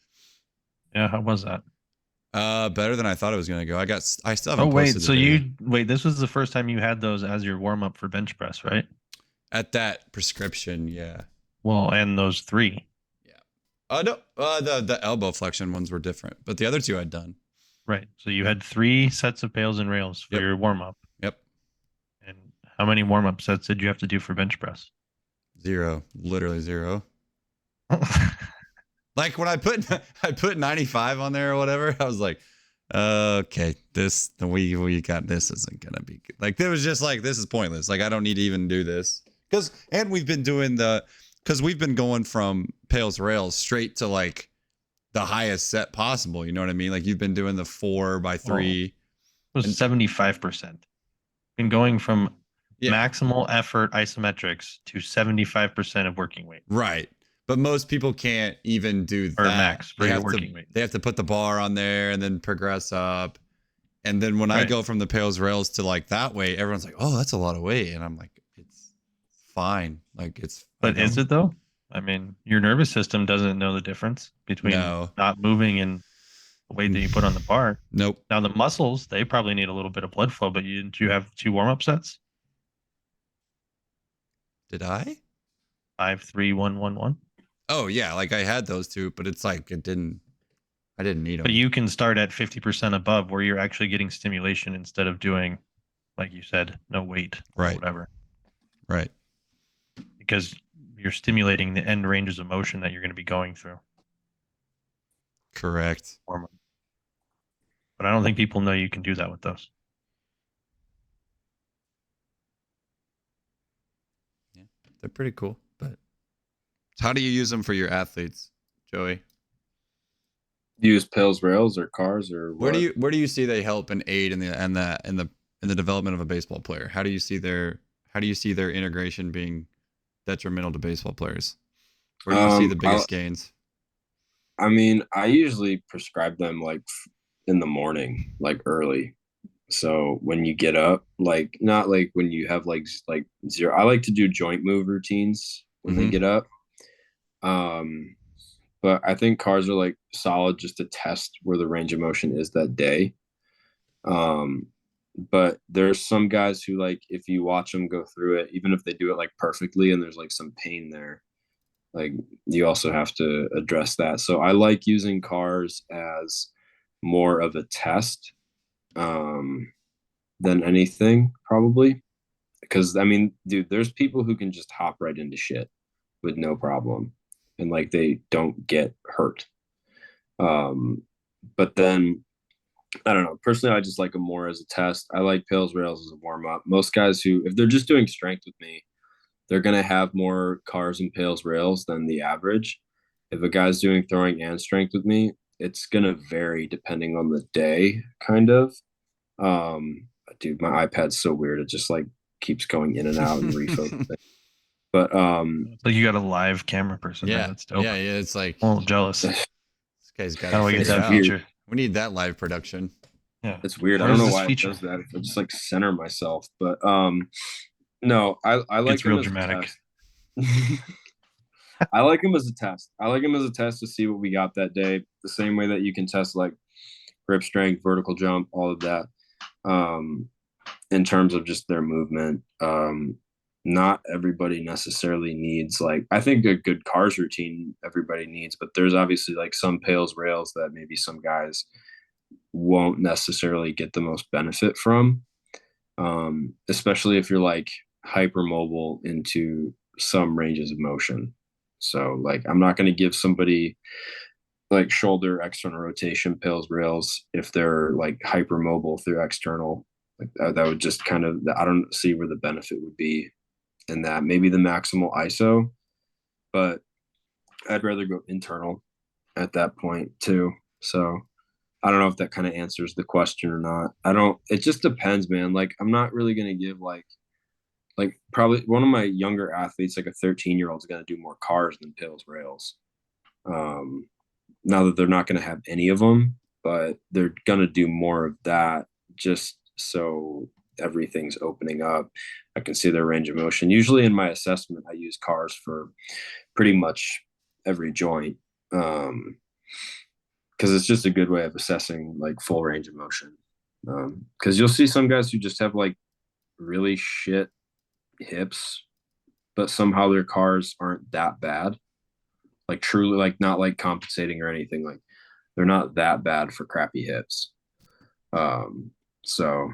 Yeah, how was that? Better than I thought it was gonna go. I still haven't. Oh wait, so this was the first time you had those as your warm up for bench press, right? At that prescription, yeah. Well, and those 3. No, the elbow flexion ones were different, but the other 2 I'd done. Right. So you had 3 sets of pails and rails for your warm up. Yep. And how many warm up sets did you have to do for bench press? 0, literally 0. Like when I put 95 on there or whatever, I was like, okay, we got this isn't gonna be good. Like it was just like this is pointless. Like I don't need to even do this because we've been doing because we've been going from Pails Rails straight to like the highest set possible. You know what I mean? Like you've been doing the 4x3. It was 75%. Been going from maximal effort isometrics to 75% of working weight. Right. But most people can't even do that. Or max for your working weight. They have to put the bar on there and then progress up. And then when I go from the Pails Rails to like that weight, everyone's like, oh, that's a lot of weight. And I'm like, it's fine. Like it's. But is it though? I mean, your nervous system doesn't know the difference between not moving and the weight that you put on the bar. Nope. Now the muscles, they probably need a little bit of blood flow, but did you have 2 warm-up sets? Did I? 5, 3, 1, 1, 1. Oh yeah, like I had those 2, but it's like I didn't need them. But you can start at 50% above where you're actually getting stimulation instead of doing, like you said, no weight or whatever. Right. Because you're stimulating the end ranges of motion that you're going to be going through. Correct. But I don't think people know you can do that with those. Yeah, they're pretty cool. But. How do you use them for your athletes, Joey? Use pills, rails, or cars, or Where do what? you see they help and aid in the development of a baseball player? How do you see their integration being detrimental to baseball players? Where do you see the I biggest gains? I mean, I usually prescribe them like in the morning, like early. So when you get up, like not like when you have like zero. I like to do joint move routines when they Mm-hmm. get up. Um, but I think cars are like solid just to test where the range of motion is that day. Um, but there's some guys who like if you watch them go through it, even if they do it like perfectly and there's like some pain there, like you also have to address that. So I like using cars as more of a test um, than anything, probably. Because I mean, dude, there's people who can just hop right into shit with no problem, and like they don't get hurt. Um, but then I don't know. Personally, I just like them more as a test. I like pills rails as a warm up. Most guys who, if they're just doing strength with me, they're gonna have more cars and pails rails than the average. If a guy's doing throwing and strength with me, it's gonna vary depending on the day, kind of. Um, Dude, my iPad's so weird. It just like keeps going in and out and refocusing. But So you got a live camera person there. Yeah, That's dope. yeah. It's like I'm a little jealous. this guy's got How it do I get figured it's that out. weird. feature? We need that live production. Yeah. It's weird. I What don't is know this why it feature? does that. If I just like center myself, but no, I like It's them real as a dramatic. test. I like them as a test. I like them as a test to see what we got that day. The same way that you can test like grip strength, vertical jump, all of that. Um, in terms of just their movement. Not everybody necessarily needs like I think a good cars routine everybody needs, but there's obviously like some pails rails that maybe some guys won't necessarily get the most benefit from. Especially if you're like hypermobile into some ranges of motion. So like I'm not going to give somebody like shoulder external rotation pills rails if they're like hypermobile through external. Like that would just kind of I don't see where the benefit would be in that. Maybe the maximal ISO, but I'd rather go internal at that point too. So I don't know if that kind of answers the question or not. I don't. It just depends, man. Like I'm not really gonna give like probably one of my younger athletes, like a 13-year-old, is gonna do more cars than pills rails. Um, Now that they're not gonna have any of them, but they're gonna do more of that just so everything's opening up. I can see their range of motion. Usually in my assessment, I use cars for pretty much every joint. Because it's just a good way of assessing like full range of motion. Because you'll see some guys who just have like really shit hips, but somehow their cars aren't that bad. Like truly, like not like compensating or anything. Like they're not that bad for crappy hips. Um, so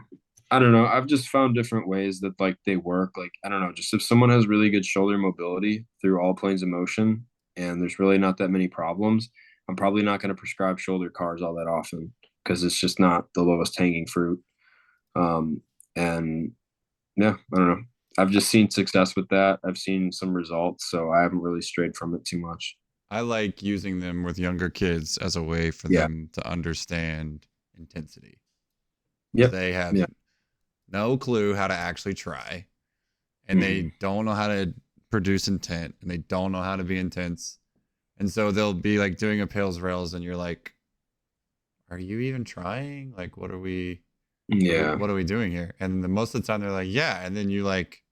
I don't know. I've just found different ways that like they work. Like I don't know, just if someone has really good shoulder mobility through all planes of motion, and there's really not that many problems, I'm probably not going to prescribe shoulder cars all that often because it's just not the lowest hanging fruit. And yeah, I don't know. I've just seen success with that. I've seen some results, so I haven't really strayed from it too much. I like using them with younger kids as a way for Yeah. them to understand intensity because Yep. they have Yeah. no clue how to actually try and they Mhm. don't know how to produce intent and they don't know how to be intense. And so they'll be like doing a pails rails and you're like, are you even trying? Like, Yeah. what are we doing here? And most of the time they're like, yeah. And then you're like,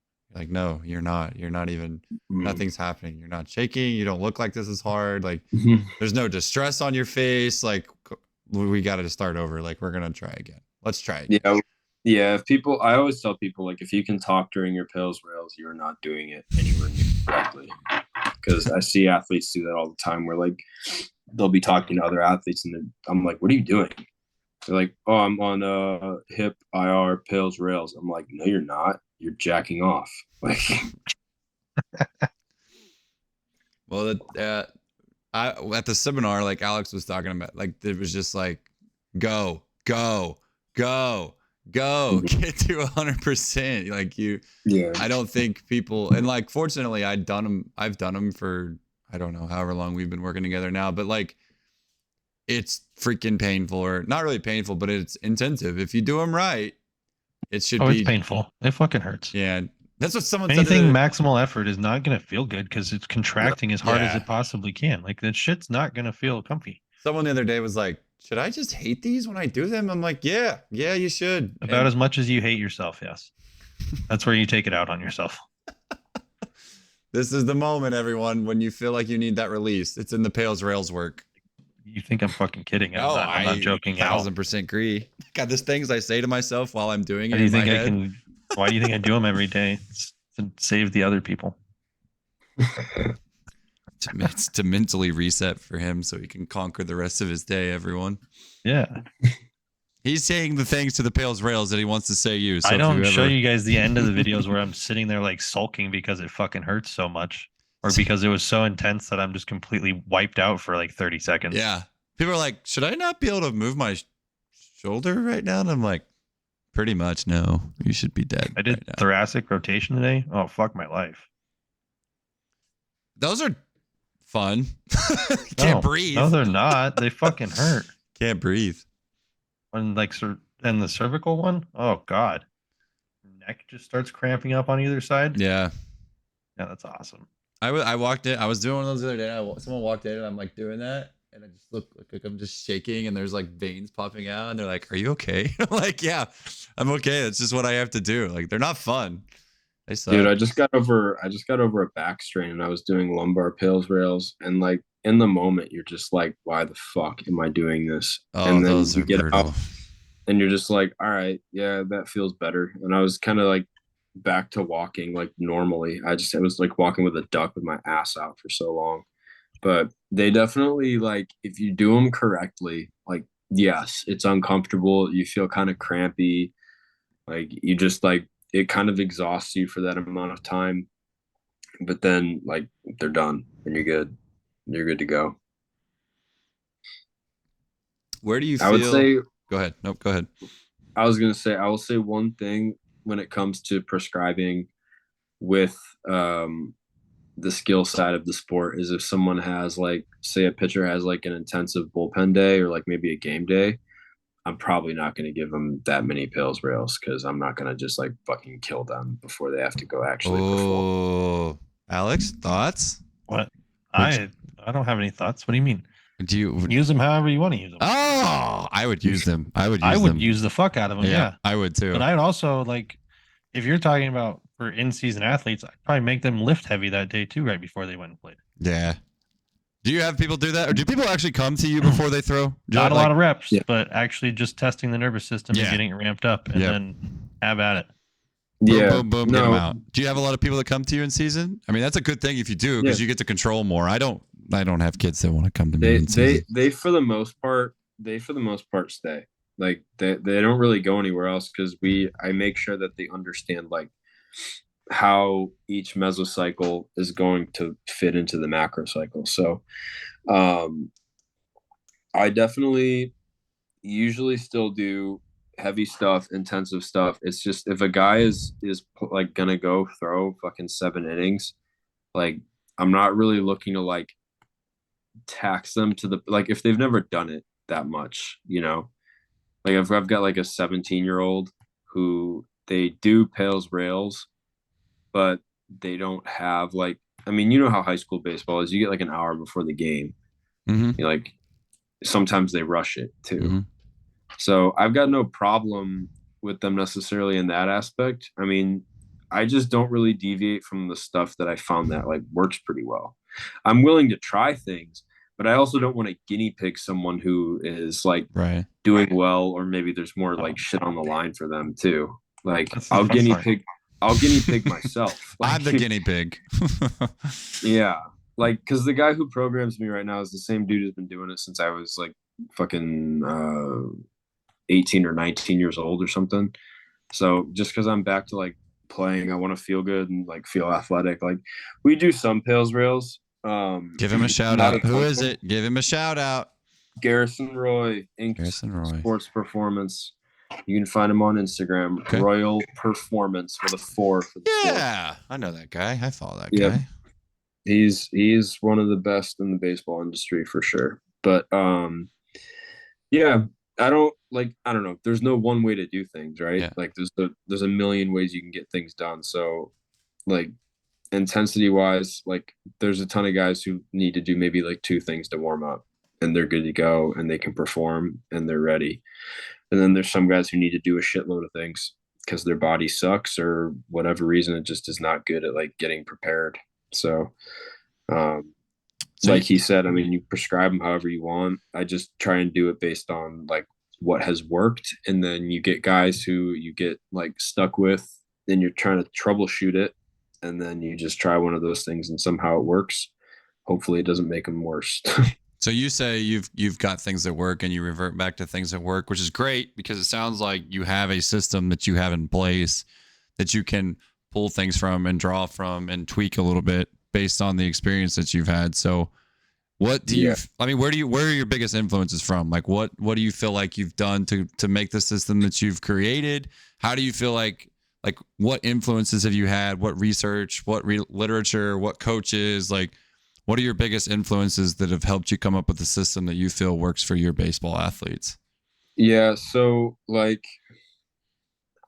no, you're not. You're not even, Mhm. nothing's happening. You're not shaking. You don't look like this is hard. Like, Mhm. there's no distress on your face. Like, we got to start over. Like, we're going to try again. Let's try again. Yeah. Yeah. If people, I always tell people, like, if you can talk during your pills rails, you're not doing it anywhere near correctly. Because I see athletes do that all the time where, like, they'll be talking to other athletes and I'm like, what are you doing? They're like, oh, I'm on hip IR pills rails. I'm like, no, you're not. You're jacking off. Like, Well, at the seminar, like Alex was talking about, like, it was just like, go, go, go, go, get to 100%. Like, yeah. I don't think people, and like, fortunately, I've done them for, I don't know, however long we've been working together now, but like, it's freaking painful, or not really painful, but it's intensive. If you do them right, it should Oh, be it's painful. It fucking hurts. Yeah, that's what someone said. Anything maximal effort is not going to feel good because it's contracting as hard as Yeah. it possibly can. Like that shit's not going to feel comfy. Someone the other day was like, "Should I just hate these when I do them?" I'm like, "Yeah, you should." About as much as you hate yourself, yes. That's where you take it out on yourself. This is the moment, everyone, when you feel like you need that release. It's in the Pails Rails work. You think I'm fucking kidding? I'm not joking. 1000% agree. God, there's things I say to myself while I'm doing it. Why do you think I can? Why do you think I do them every day? It's to save the other people. It's to mentally reset for him so he can conquer the rest of his day, everyone. Yeah. He's saying the things to the Pails Rails that he wants to say you. So I don't show you guys the end of the videos where I'm sitting there like sulking because it fucking hurts so much, or because it was so intense that I'm just completely wiped out for like 30 seconds. Yeah. People are like, should I not be able to move my shoulder right now? And I'm like, pretty much no. You should be dead. I did thoracic rotation today. Oh, fuck my life. Those are fun. Can't breathe. No, they're not. They fucking hurt. Can't breathe. And and the cervical one, oh god, neck just starts cramping up on either side. Yeah, that's awesome. I walked in. I was doing one of those the other day. Someone walked in and I'm like doing that, and I just look like I'm just shaking, and there's like veins popping out, and they're like, "Are you okay?" I'm like, "Yeah, I'm okay. It's just what I have to do." Like they're not fun. They suck. Dude, I just got over a back strain, and I was doing lumbar Pails Rails, and like in the moment you're just like, why the fuck am I doing this? And then you get out and you're just like, all right, yeah, that feels better. And I was kind of like back to walking like normally. I was like walking with a duck with my ass out for so long. But they definitely, like, if you do them correctly, like, yes, it's uncomfortable, you feel kind of crampy, like you just like it kind of exhausts you for that amount of time, but then like they're done and you're good to go. Where do you feel? I would say, go ahead. Nope, go ahead. I was going to say, I will say one thing when it comes to prescribing with the skill side of the sport is if someone has like, say a pitcher has like an intensive bullpen day or like maybe a game day, I'm probably not going to give them that many Pails Rails because I'm not going to just like fucking kill them before they have to go actually perform. Alex, thoughts? What? I don't have any thoughts. What do you mean? Do you use them however you want to use them? Oh, I would use them. I would use the fuck out of them. Yeah, I would too. But I'd also like, if you're talking about for in-season athletes, I'd probably make them lift heavy that day too, right before they went and played. Yeah. Do you have people do that, or do people actually come to you before they throw? Not a lot of reps, but actually just testing the nervous system and getting it ramped up, and then have at it. Boom, boom, boom, get them out. Do you have a lot of people that come to you in season? I mean, that's a good thing if you do, because you get to control more. I don't have kids that want to come to me in season. They for the most part stay. Like they don't really go anywhere else because I make sure that they understand like how each mesocycle is going to fit into the macrocycle. So I definitely usually still do heavy stuff, intensive stuff. It's just if a guy is like gonna go throw fucking 7 innings, like I'm not really looking to like tax them to the, like if they've never done it that much, you know, like if I've got like a 17-year-old who they do Pails Rails, but they don't have like, I mean, you know how high school baseball is. You get like an hour before the game. Mm-hmm. Like sometimes they rush it too. Mm-hmm. So I've got no problem with them necessarily in that aspect. I mean, I just don't really deviate from the stuff that I found that like works pretty well. I'm willing to try things, but I also don't want to guinea pig someone who is like doing well, or maybe there's more like shit on the line for them too. Like I'll guinea pig myself. Like, I'm the guinea pig. Yeah. Like, cause the guy who programs me right now is the same dude who's been doing it since I was like fucking 18 or 19 years old or something. So just cause I'm back to like playing, I want to feel good and like feel athletic. Like we do some Pails Rails. Give him a shout out. Who is it? Give him a shout out. Garrison Roy, Sports Performance. You can find him on Instagram. Okay. Royal Performance with a 4 for the sport. I know that guy. I follow that guy. He's one of the best in the baseball industry for sure. But Yeah, I don't know. There's no one way to do things, right? Yeah. Like there's a million ways you can get things done. So like intensity wise, like there's a ton of guys who need to do maybe like two things to warm up and they're good to go and they can perform and they're ready. And then there's some guys who need to do a shitload of things because their body sucks or whatever reason it just is not good at like getting prepared. So um So like he said, I mean, you prescribe them however you want. I just try and do it based on like what has worked. And then you get guys who you get like stuck with, then you're trying to troubleshoot it. And then you just try one of those things and somehow it works. Hopefully it doesn't make them worse. so you say you've got things that work and you revert back to things that work, which is great because it sounds like you have a system that you have in place that you can pull things from and draw from and tweak a little bit based on the experience that you've had. So what do you Yeah. I mean, where are your biggest influences from? Like what do you feel like you've done to make the system that you've created? How do you feel like what influences have you had? What research, what literature, what coaches, like what are your biggest influences that have helped you come up with a system that you feel works for your baseball athletes? Yeah. So like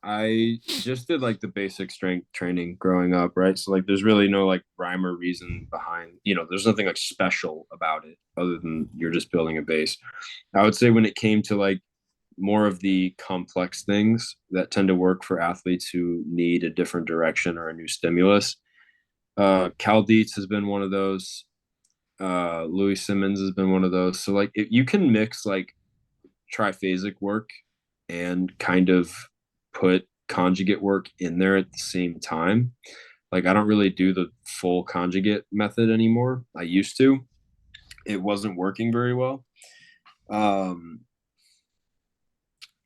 I just did like the basic strength training growing up, right? So like there's really no like rhyme or reason behind, there's nothing like special about it other than you're just building a base. I would say when it came to like more of the complex things that tend to work for athletes who need a different direction or a new stimulus, Cal Dietz has been one of those. Louis Simmons has been one of those. So like if you can mix like triphasic work and kind of put conjugate work in there at the same time. Like I don't really do the full conjugate method anymore. I used to. It wasn't working very well. Um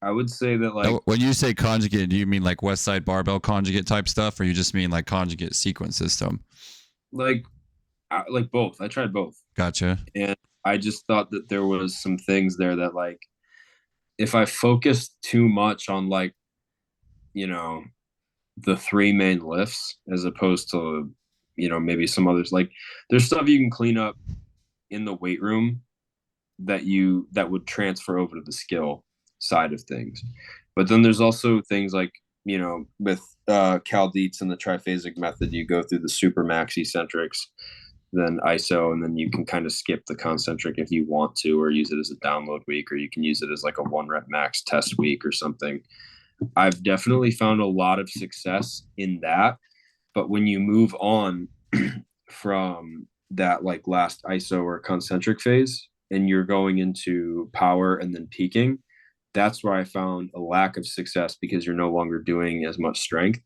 I would say that like When you say conjugate, do you mean like West Side Barbell conjugate type stuff, or you just mean like conjugate sequence system? like like both. I tried both. Gotcha. And I just thought that there was some things there that like if I focused too much on like, you know, the three main lifts as opposed to maybe some others like there's stuff you can clean up in the weight room that would transfer over to the skill side of things, but then there's also things like with Cal Dietz and the triphasic method you go through the super max eccentrics, then iso, and then you can kind of skip the concentric if you want to or use it as a download week, or you can use it as like a 1 rep max test week or something. I've definitely found a lot of success in that. But when you move on from that like last ISO or concentric phase and you're going into power and then peaking, that's where I found a lack of success because you're no longer doing as much strength.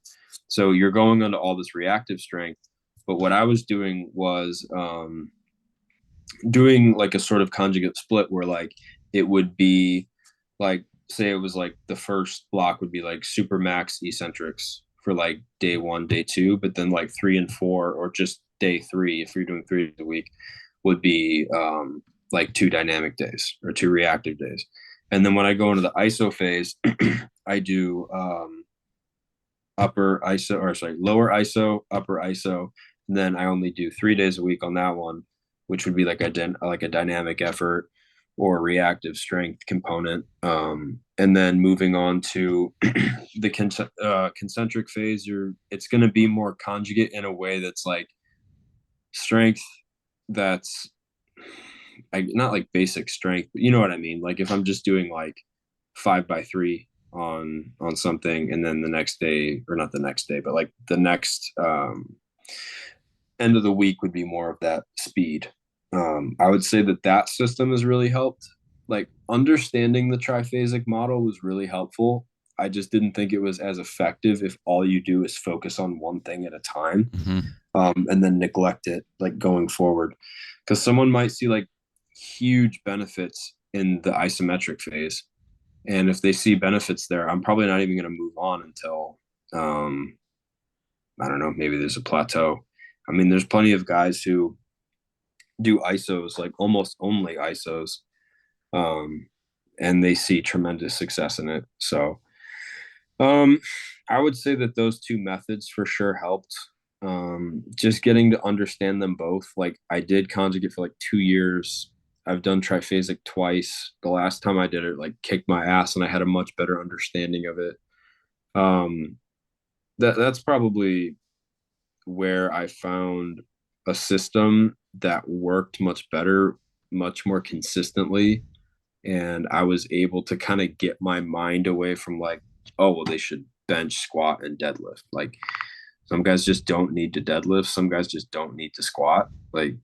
So you're going onto all this reactive strength. But what I was doing was doing like a sort of conjugate split where like it would be like say it was like the first block would be like super max eccentrics for like day 1 day 2, but then like 3 and 4 or just day 3 if you're doing 3 a week would be like 2 dynamic days or 2 reactive days. And then when I go into the iso phase I do upper iso or sorry lower iso upper iso, and then I only do 3 days a week on that one, which would be like a dynamic effort or reactive strength component. And then moving on to the concentric phase, it's going to be more conjugate in a way that's like strength that's not like basic strength, but you know what I mean. Like if I'm just doing like 5x3 on something, and then the next day, or not the next day, but like the next end of the week would be more of that speed. I would say that system has really helped. Like understanding the triphasic model was really helpful. I just didn't think it was as effective if all you do is focus on one thing at a time, Mm-hmm. and then neglect it like going forward. Because someone might see like huge benefits in the isometric phase, and if they see benefits there, I'm probably not even going to move on until I don't know, maybe there's a plateau. I mean, there's plenty of guys who do isos, like almost only isos, um, and they see tremendous success in it. So um, I would say that those two methods for sure helped. Just getting to understand them both. Like I did conjugate for like 2 years I've done triphasic twice. The last time I did it, like kicked my ass, and I had a much better understanding of it. That's probably where I found a system that worked much better, much more consistently, and I was able to kind of get my mind away from like, oh well, they should bench, squat, and deadlift. Like some guys just don't need to deadlift, some guys just don't need to squat. Like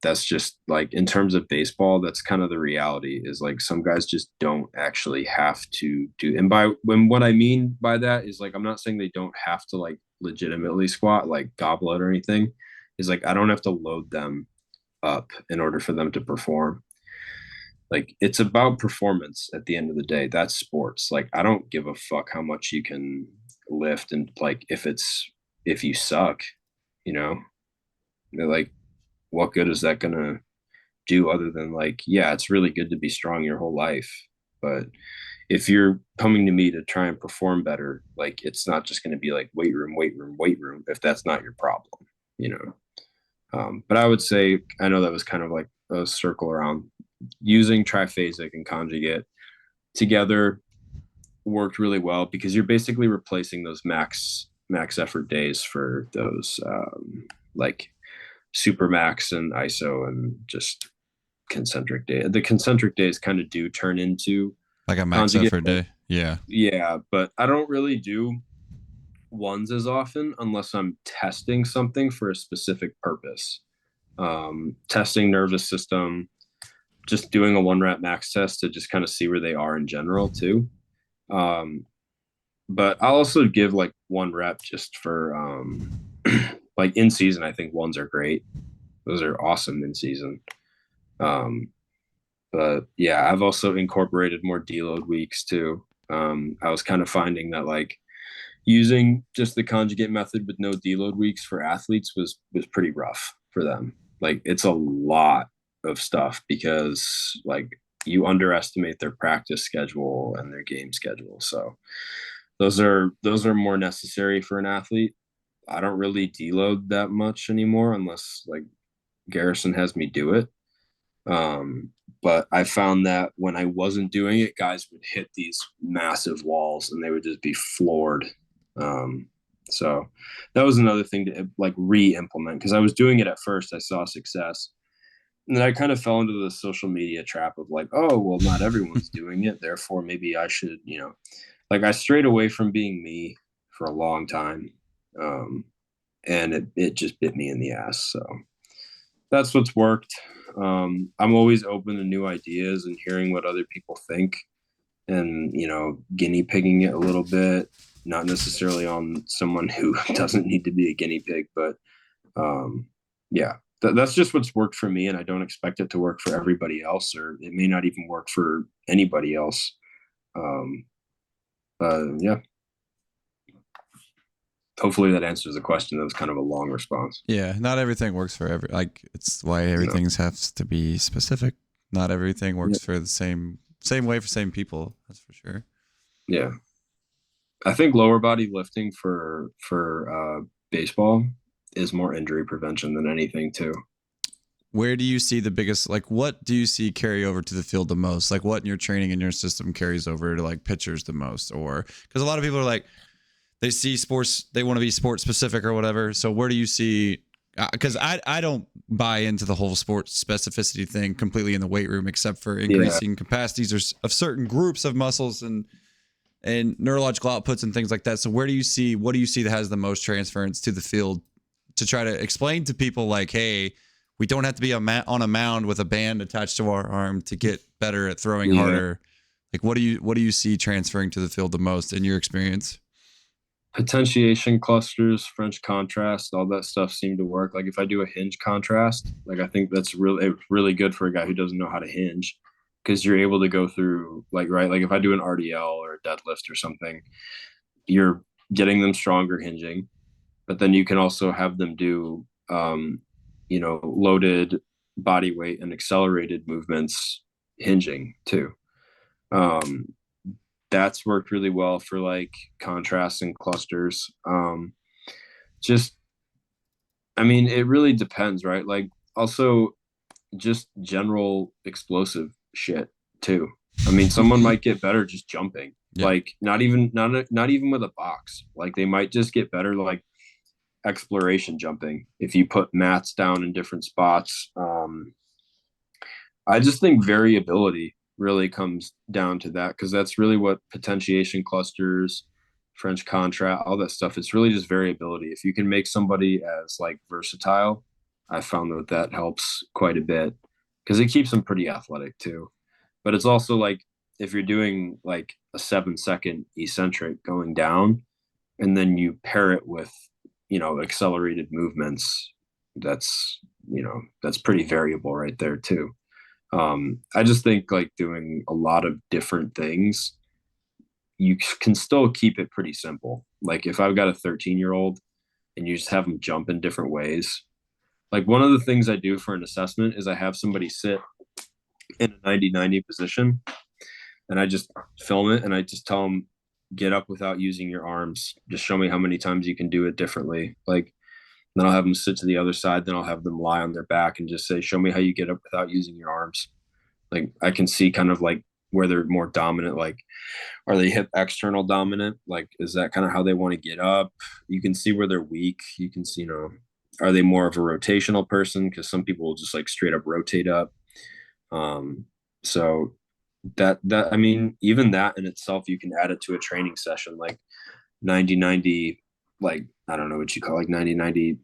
that's just like in terms of baseball, that's kind of the reality is like some guys just don't actually have to do. And by when what I mean by that is like I'm not saying they don't have to like legitimately squat like goblet or anything. Is like I don't have to load them up in order for them to perform. Like it's about performance at the end of the day. That's sports. Like I don't give a fuck how much you can lift and like if you suck, you know, like what good is that gonna do other than like, yeah, it's really good to be strong your whole life. But if you're coming to me to try and perform better, like it's not just gonna be like weight room, weight room, weight room, if that's not your problem, you know. But I would say I know that was kind of like a circle around using triphasic and conjugate together worked really well because you're basically replacing those max effort days for those like super max and iso and just concentric day. The concentric days kind of do turn into like a max conjugate. effort day. Yeah, but I don't really do ones as often unless I'm testing something for a specific purpose. Testing nervous system, just doing a 1 rep max test to just kind of see where they are in general too. But I'll also give like 1 rep just for like in season. I think ones are great. Those are awesome in season. But yeah, I've also incorporated more deload weeks too. I was kind of finding that like using just the conjugate method with no deload weeks for athletes was pretty rough for them. Like it's a lot of stuff because like you underestimate their practice schedule and their game schedule. So those are more necessary for an athlete. I don't really deload that much anymore unless like Garrison has me do it. But I found that when I wasn't doing it, guys would hit these massive walls and they would just be floored. So that was another thing to like re-implement because I was doing it at first. I saw success. And then I kind of fell into the social media trap of like, oh, well, not everyone's doing it. Therefore, maybe I should, you know, like I strayed away from being me for a long time. And it just bit me in the ass. So that's what's worked. I'm always open to new ideas and hearing what other people think and, you know, guinea pigging it a little bit, not necessarily on someone who doesn't need to be a guinea pig, but yeah, that's just what's worked for me. And I don't expect it to work for everybody else, or it may not even work for anybody else. Yeah. Hopefully that answers the question. That was kind of a long response. Yeah, not everything works for like it's why everything has to be specific. Not everything works for the same way for same people. That's for sure. Yeah, I think lower body lifting for baseball is more injury prevention than anything too. Where do you see the biggest, like, what do you see carry over to the field the most? Like, what in your training and your system carries over to like pitchers the most? Or because a lot of people are like, they see sports, they want to be sports specific or whatever. So where do you see, because I don't buy into the whole sports specificity thing completely in the weight room, except for increasing capacities of certain groups of muscles and neurological outputs and things like that. So what do you see that has the most transference to the field to try to explain to people like, hey, we don't have to be on a mound with a band attached to our arm to get better at throwing harder. Like, what do you see transferring to the field the most in your experience? Potentiation clusters, French contrast, all that stuff seemed to work. Like if I do a hinge contrast, like I think that's really good for a guy who doesn't know how to hinge because you're able to go through like, right. Like if I do an RDL or a deadlift or something, you're getting them stronger hinging, but then you can also have them do, you know, loaded body weight and accelerated movements hinging too. That's worked really well for like contrasts and clusters. Just, I mean, it really depends, right? Like also just general explosive shit too. I mean, someone might get better just jumping. Yeah. Like not even with a box. Like they might just get better like exploration jumping if you put mats down in different spots. I just think variability really comes down to that, because that's really what potentiation clusters, French contra, all that stuff. It's really just variability. If you can make somebody as like versatile, I found that helps quite a bit, because it keeps them pretty athletic too. But it's also like if you're doing like a 7-second eccentric going down, and then you pair it with, accelerated movements, that's pretty variable right there too. I just think like doing a lot of different things, you can still keep it pretty simple. Like if I've got a 13-year-old and you just have them jump in different ways, like one of the things I do for an assessment is I have somebody sit in a 90-90 position, and I just film it, and I just tell them, get up without using your arms. Just show me how many times you can do it differently. Like, then I'll have them sit to the other side. Then I'll have them lie on their back and just say, show me how you get up without using your arms. Like I can see kind of like where they're more dominant. Like, are they hip external dominant? Like, is that kind of how they want to get up? You can see where they're weak. You can see, are they more of a rotational person? Because some people will just like straight up rotate up. So that I mean, even that in itself, you can add it to a training session, like 90-90, like I don't know what you call like 90-90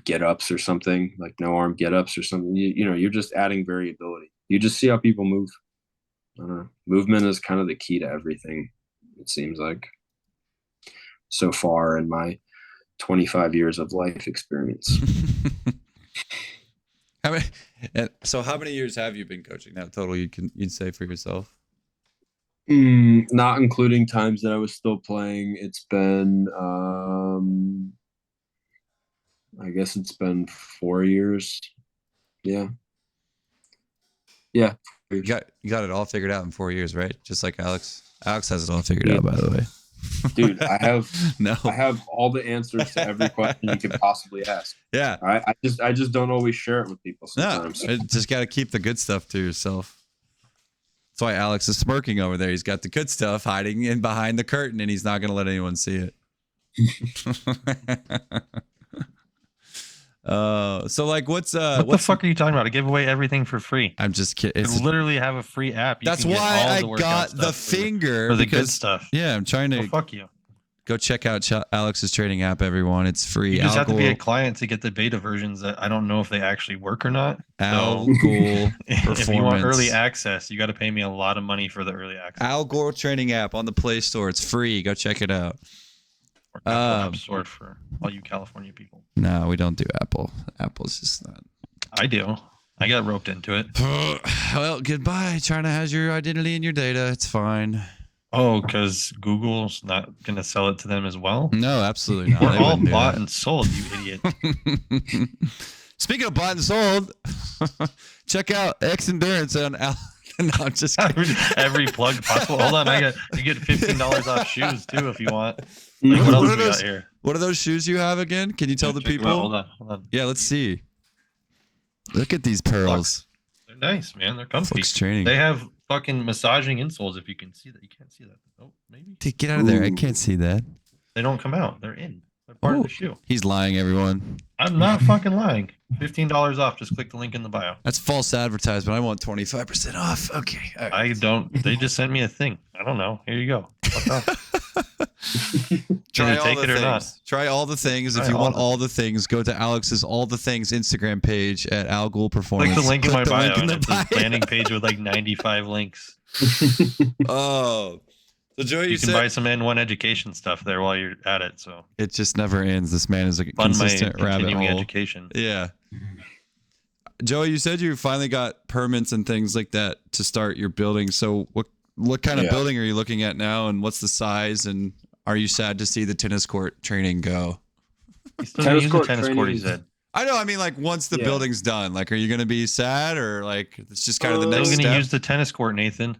get ups or something, like no arm get ups or something. You're just adding variability. You just see how people move. I don't know. Movement is kind of the key to everything, it seems like, so far in my 25 years of life experience. How many years have you been coaching now total, you'd say for yourself? Not including times that I was still playing. It's been I guess it's been 4 years. Yeah. You got it all figured out in 4 years, right? Just like Alex. Alex has it all figured out, by the way. Dude, I have no. I have all the answers to every question you could possibly ask. Yeah. I just don't always share it with people sometimes. No, just got to keep the good stuff to yourself. That's why Alex is smirking over there. He's got the good stuff hiding in behind the curtain, and he's not going to let anyone see it. So like, what the fuck are you talking about? I give away everything for free. I'm just kidding. You literally have a free app. That's why I got the finger for the good stuff. Yeah, I'm trying to. Well, fuck you. Go check out Alex's training app, everyone. It's free. You just have to be a client to get the beta versions that I don't know if they actually work or not. Al Gore Performance. If you want early access, you got to pay me a lot of money for the early access. Al Gore training app on the Play Store. It's free. Go check it out. App Store for all you California people. No, we don't do Apple. Apple's just not. I do. I got roped into it. Well, goodbye. China has your identity and your data. It's fine. Oh, because Google's not going to sell it to them as well? No, absolutely not. We're all bought and sold, you idiot. Speaking of bought and sold, check out X Endurance on Al. No, I'm just kidding. Every plug possible. Hold on, you get $15 off shoes too if you want. Like, what else we got here? What are those shoes you have again? Can you tell the people? Hold on. Yeah, let's see. Look at these pearls. They're nice, man. They're comfy. Flux training. They have fucking massaging insoles. If you can see that, you can't see that. Oh, maybe. Dude, get out of there! I can't see that. They don't come out. They're in. They're part of the shoe. He's lying, everyone. I'm not fucking lying. $15 off. Just click the link in the bio. That's false advertisement. I want 25% off. Okay. Right. I don't. They just sent me a thing. I don't know. Here you go. Try all take the it or things. not. Try all the things. If you want all the things, go to Alex's All the Things Instagram page at Al Ghul Performance. Click the link in my bio. And it's a landing page with like 95 links. Oh. So Joey, you can buy some N1 education stuff there while you're at it. So it just never ends. This man is a fund consistent rabbit hole. Education. Yeah. Joey, you said you finally got permits and things like that to start your building. So what kind of building are you looking at now, and what's the size? And are you sad to see the tennis court training go? He's still tennis court, he said. I know. I mean, like once the building's done, like, are you going to be sad, or like it's just kind of the next step? step? Still going to use the tennis court, Nathan.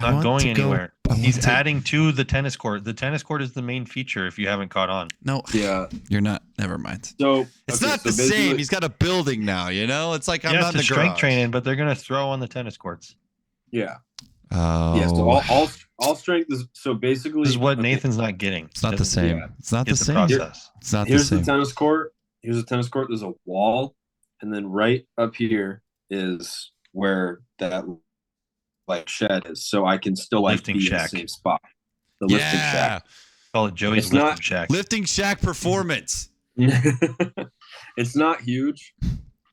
I Not want going to go- anywhere. I want He's to- adding to the tennis court. The tennis court is the main feature if you haven't caught on. No, Yeah. you're not. Never mind. So It's okay, not so the same. basically- He's got a building now. You know, it's like I'm Yeah, not in to the strength garage. training, but they're gonna throw on the tennis courts. Yeah. Oh, Yeah. So all strength is so basically. This is what okay, Nathan's not getting. it's not the Doesn't same. yeah. It's not Get the the same. process. It's not the Here's the same. tennis court. Here's the tennis court. There's a wall, and then right up here is where that like shed is. So I can still like Lifting be shack. in the same spot. The lifting Yeah, shack. Call it Joey's It's lifting not- shack. lifting shack performance. It's not huge,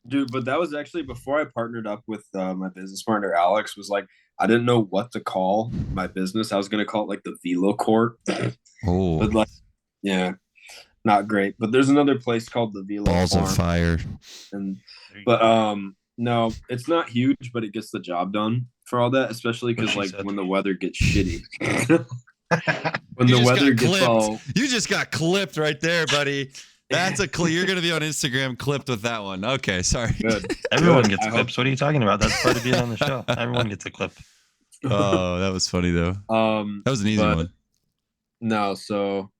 dude. But that was actually before I partnered up with my business partner Alex. Was like I didn't know what to call my business. I was gonna call it like the Velo Court, Oh, but like, yeah, not great. But there's another place called the Velo balls Farm, of fire. and There you but go. no, it's not huge, but it gets the job done for all that, especially What because she like said. when the weather gets shitty. When You the just weather got gets clipped. all You just got clipped right there, buddy. That's a you're gonna be on Instagram clipped with that one. Okay, sorry. good. Everyone Good. gets I hope- clips. What are you talking about? That's part of being on the show. Everyone gets a clip. Oh, that was funny though. That was an easy but one. No, so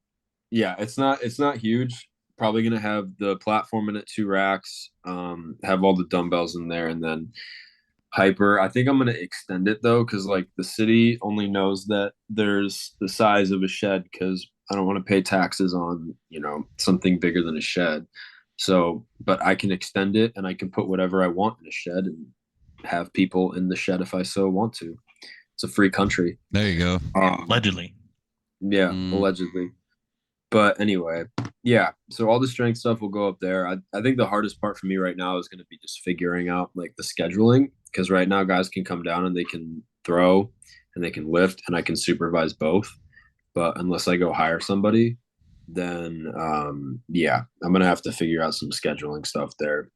yeah, it's not huge. Probably gonna have the platform in it, 2 racks, have all the dumbbells in there, and then hyper. I think I'm gonna extend it though, because like the city only knows that there's the size of a shed because I don't want to pay taxes on, something bigger than a shed. So, but I can extend it and I can put whatever I want in a shed and have people in the shed if I so want to. It's a free country. There you go. Allegedly. Yeah, Mm. allegedly. But anyway, yeah. So all the strength stuff will go up there. I think the hardest part for me right now is going to be just figuring out like the scheduling, because right now guys can come down and they can throw and they can lift and I can supervise both. But unless I go hire somebody, then yeah, I'm gonna have to figure out some scheduling stuff there.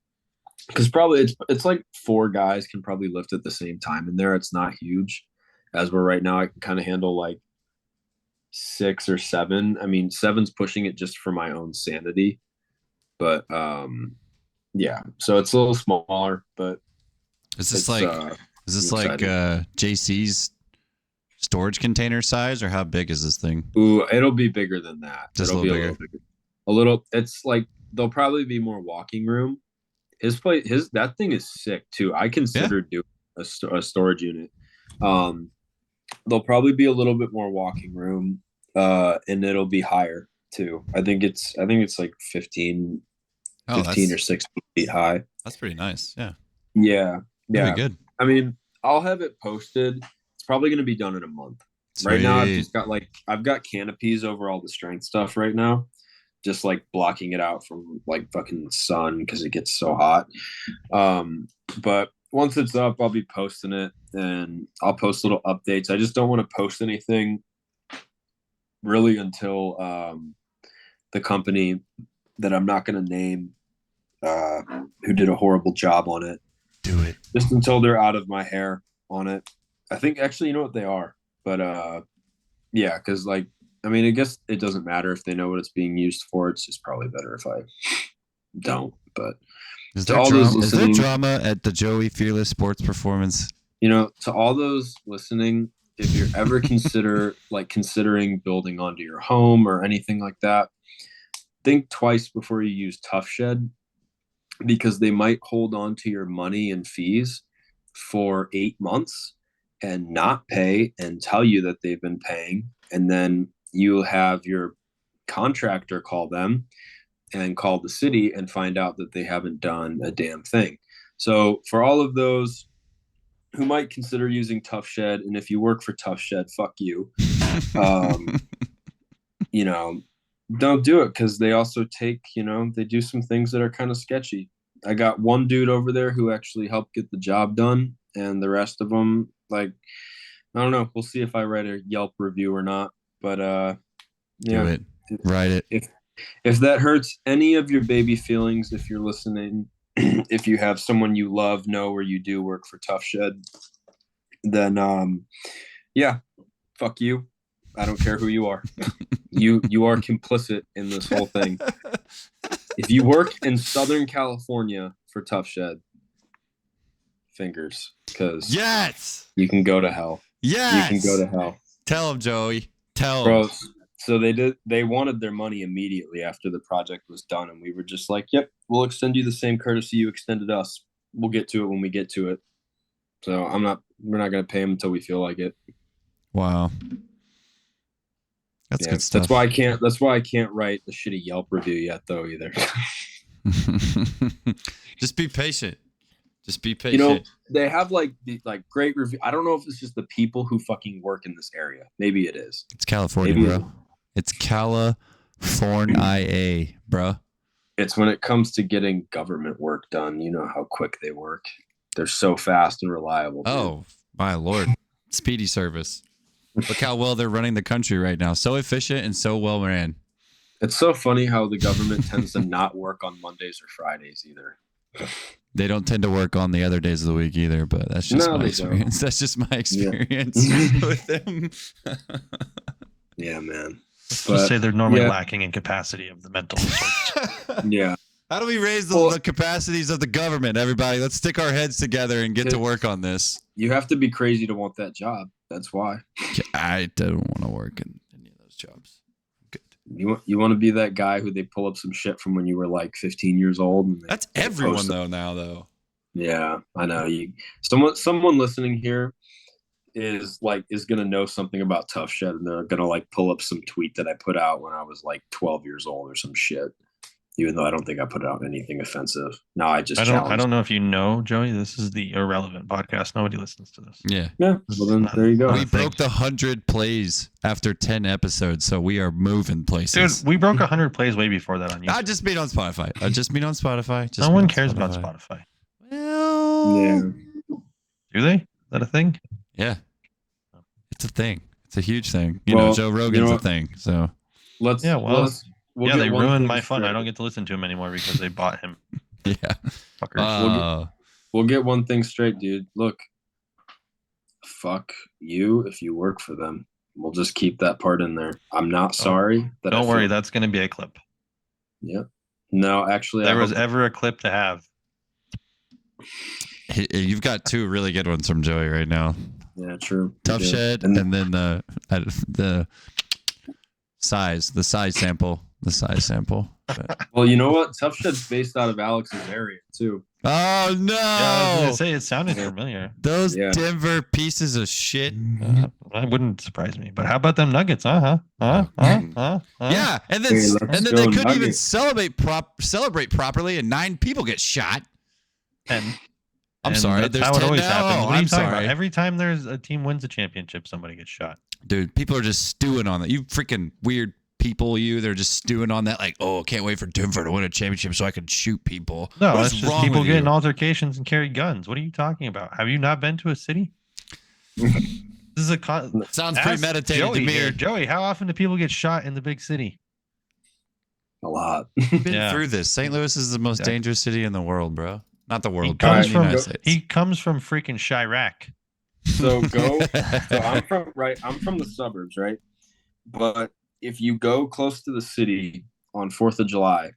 Because probably it's like 4 guys can probably lift at the same time in there. It's not huge. As we're right now, I can kind of handle like 6 or 7. I mean, 7's pushing it just for my own sanity. But yeah, so it's a little smaller, but Is this it's like I'm excited. JC's storage container size, or how big is this thing? ooh, it'll be bigger than that. Just a It'll little be little bigger. A little. It's like there'll probably be more walking room. That thing is sick too. I consider doing a storage unit. There'll probably be a little bit more walking room, and it'll be higher too. I think it's like 15 Oh, or that's 16 feet high. that's pretty nice. Yeah, Yeah, pretty yeah. good. I mean, I'll have it posted. It's probably going to be done in a month. Right now, I've got canopies over all the strength stuff right now, just like blocking it out from like fucking sun because it gets so hot. But once it's up, I'll be posting it and I'll post little updates. I just don't want to post anything really until the company that I'm not going to name, who did a horrible job on it, do it. just until they're out of my hair on it. I think actually, you know what they are, but yeah, because like, I mean, I guess it doesn't matter if they know what it's being used for. It's just probably better if I don't. But Is To there, all those drama, is there listening- drama at the Joey Fearless Sports Performance? to all those listening, if you're ever considering building onto your home or anything like that, think twice before you use Tough Shed, because they might hold on to your money and fees for 8 months and not pay and tell you that they've been paying. And then you'll have your contractor call them and call the city and find out that they haven't done a damn thing. So for all of those who might consider using Tough Shed, and if you work for Tough Shed, fuck you. Don't do it, because they also take, they do some things that are kind of sketchy. I got one dude over there who actually helped get the job done, and the rest of them, like, I don't know. We'll see if I write a Yelp review or not. But Do yeah, it. Write it. if that hurts any of your baby feelings, if you're listening, if you have someone you love, know, or you do work for Tough Shed, then yeah, fuck you. I don't care who you are. You are complicit in this whole thing. If you work in Southern California for Tough Shed, fingers, because Yes. you can go to hell. Yes. You can go to hell. Tell him, Joey. Tell him. Bro, so they wanted their money immediately after the project was done, and we were just like, yep, we'll extend you the same courtesy you extended us. We'll get to it when we get to it. So we're not gonna pay them until we feel like it. Wow. That's good stuff. That's why I can't write a shitty Yelp review yet though either. Just be patient. Just be patient. You know, they have like great review. I don't know if it's just the people who fucking work in this area. Maybe it is. It's California, bro. It's California, bro. It's when it comes to getting government work done. You know how quick they work. They're so fast and reliable. Dude. Oh, my Lord. Speedy service. Look how well they're running the country right now. So efficient and so well ran. It's so funny how the government tends to not work on Mondays or Fridays either. They don't tend to work on the other days of the week either, but that's just my experience. That's just my experience with them. Yeah, man. Just say they're normally lacking in capacity of the mental disorders. Yeah. How do we raise the capacities of the government, everybody? Let's stick our heads together and get to work on this. You have to be crazy to want that job. That's why. I don't want to work in any of those jobs. Good. You want to be that guy who they pull up some shit from when you were like 15 years old. And that's everyone though. Yeah, I know. Someone listening here is gonna know something about Tough Shed, and they're gonna like pull up some tweet that I put out when I was like 12 years old or some shit. Even though I don't think I put out anything offensive. No, I don't know if you know, Joey. This is the irrelevant podcast. Nobody listens to this. Yeah. Well then there you go. We broke the 100 plays after 10 episods, so we are moving places. Dude, we broke 100 plays way before that on YouTube. I just mean on Spotify. No one cares about Spotify. Well, yeah. Do they? Is that a thing? Yeah. It's a thing. It's a huge thing. You know, Joe Rogan's a thing. So they ruined my fun. I don't get to listen to him anymore because they bought him. Yeah. Fuckers. We'll get one thing straight, dude. Look, fuck you if you work for them. We'll just keep that part in there. I'm not sorry. Don't worry. That's going to be a clip. Yep. No, actually. There was ever a clip to have. You've got two really good ones from Joey right now. Yeah, true. Tough Shed and then the size sample. The size sample. But. Well, you know what? Tough Shed's based out of Alex's area too. Oh no! Yeah, I was gonna say it sounded familiar. Those Denver pieces of shit. That wouldn't surprise me. But how about them Nuggets? Yeah, and then they couldn't even celebrate properly, and 9 people get shot. I'm sorry. That's how it always happens. What are you talking about? Every time there's a team wins a championship, somebody gets shot. Dude, people are just stewing on that. You freaking weird people, they're just stewing on that. Like, oh, can't wait for Denver to win a championship so I can shoot people. No, that's just people getting altercations and carry guns. What are you talking about? Have you not been to a city? This is sounds premeditated to me. Here. Joey, how often do people get shot in the big city? A lot. We've been through this. St. Louis is the most dangerous city in the world, bro. Not the world. He comes from freaking Chirac. So I'm from the suburbs, right? But if you go close to the city on 4th of July,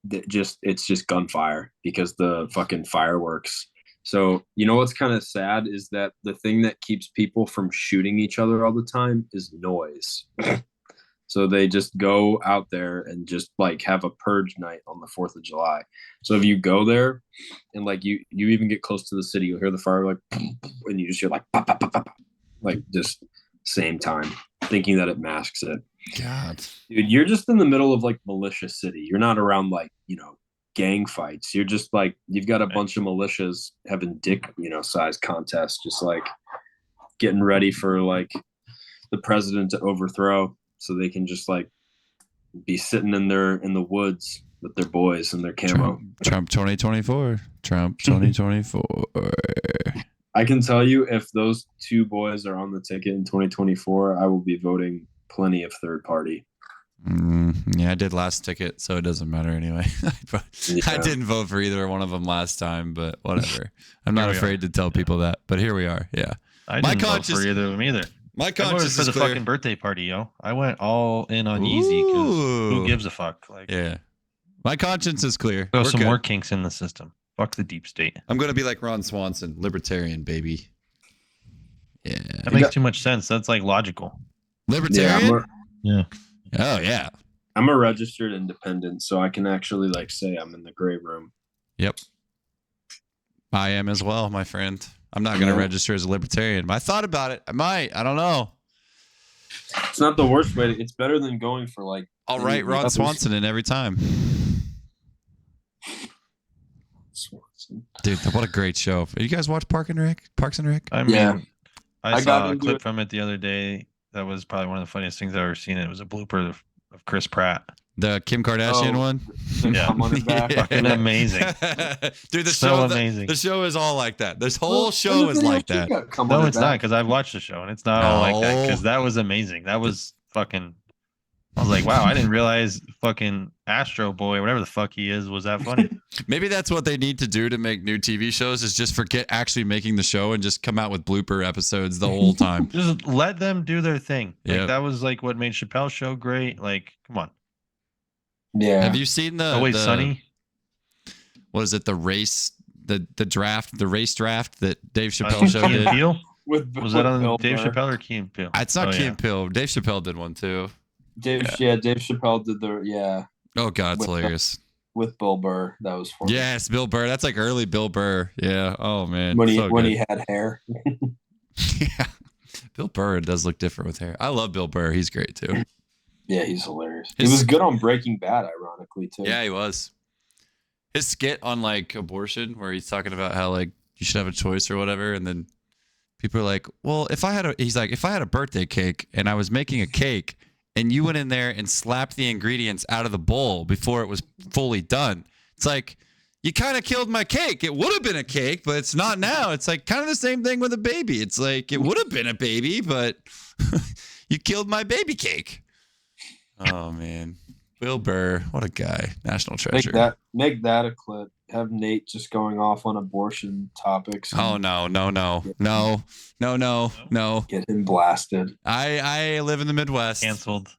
it's just gunfire because the fucking fireworks. So you know what's kind of sad is that the thing that keeps people from shooting each other all the time is noise. So they just go out there and just like have a purge night on the 4th of July. So if you go there and like you even get close to the city, you'll hear the fire like, and you just hear like, pop, pop, pop, pop, like just same time, thinking that it masks it. God, dude, you're just in the middle of like militia city. You're not around like, gang fights. You're just like, you've got a bunch of militias having dick, size contests, just like getting ready for like the president to overthrow. So they can just like be sitting in the woods with their boys and their camo. Trump 2024. Trump 2024. I can tell you if those 2 boys are on the ticket in 2024, I will be voting plenty of third party. Yeah, I did last ticket, so it doesn't matter anyway. I didn't vote for either one of them last time, but whatever. I'm not afraid to tell people that, but here we are. Yeah. I didn't vote for either of them either. My conscience for the fucking birthday party, yo. I went all in on Yeezy because who gives a fuck? Like, yeah, my conscience is clear. Throw some more kinks in the system. Fuck the deep state. I'm gonna be like Ron Swanson, libertarian, baby. Yeah. That makes too much sense. That's like logical. Libertarian? Yeah. Oh, yeah. I'm a registered independent, so I can actually like say I'm in the gray room. Yep. I am as well, my friend. I'm not going to register as a libertarian. But I thought about it. I might. I don't know. It's not the worst way. It's better than going for like. I'll write Ron Swanson in every time. Swanson. Dude, what a great show. You guys watch Parks and Rec? I mean, I got saw a into clip it. from it the other day. That was probably one of the funniest things I've ever seen. It was a blooper of Chris Pratt. The Kim Kardashian one? Yeah. Come on it back. Fucking amazing. Dude, the So show, amazing. The show is all like that. This whole show is like that. No, it's not, because I've watched the show and it's not all like that. Because that was amazing. That was fucking. I was like, wow, I didn't realize fucking Astro Boy, whatever the fuck he is, was that funny. Maybe that's what they need to do to make new TV shows is just forget actually making the show and just come out with blooper episodes the whole time. Just let them do their thing. Like, Yep. that was like what made Chappelle's show great. Like, come on. Yeah. Have you seen the Always Sunny? What is it? The race the race draft that Dave Chappelle show Key and did? Peele? With Was that on Bill Dave Burr. Chappelle or Key and Peele? It's not Oh, Key yeah. and Peele. Dave Chappelle did one too. Dave Chappelle did Oh god, it's With hilarious. with Bill Burr. That was funny. Yes, Bill Burr. That's like early Bill Burr. Yeah. Oh man. When So he good. had hair. Yeah. Bill Burr does look different with hair. I love Bill Burr. He's great too. Yeah, he's hilarious. His- He was good on Breaking Bad, ironically too. Yeah, he was. His skit on like abortion, where he's talking about how like you should have a choice or whatever, and then people are like, "Well, if I had a birthday cake and I was making a cake, and you went in there and slapped the ingredients out of the bowl before it was fully done, it's like you kind of killed my cake. It would have been a cake, but it's not now. It's like kind of the same thing with a baby. It's like it would have been a baby, but you killed my baby cake." Oh man. Bill Burr, what a guy. National treasure. Make that a clip. Have Nate just going off on abortion topics. Oh no. Get him blasted. I live in the Midwest. Canceled.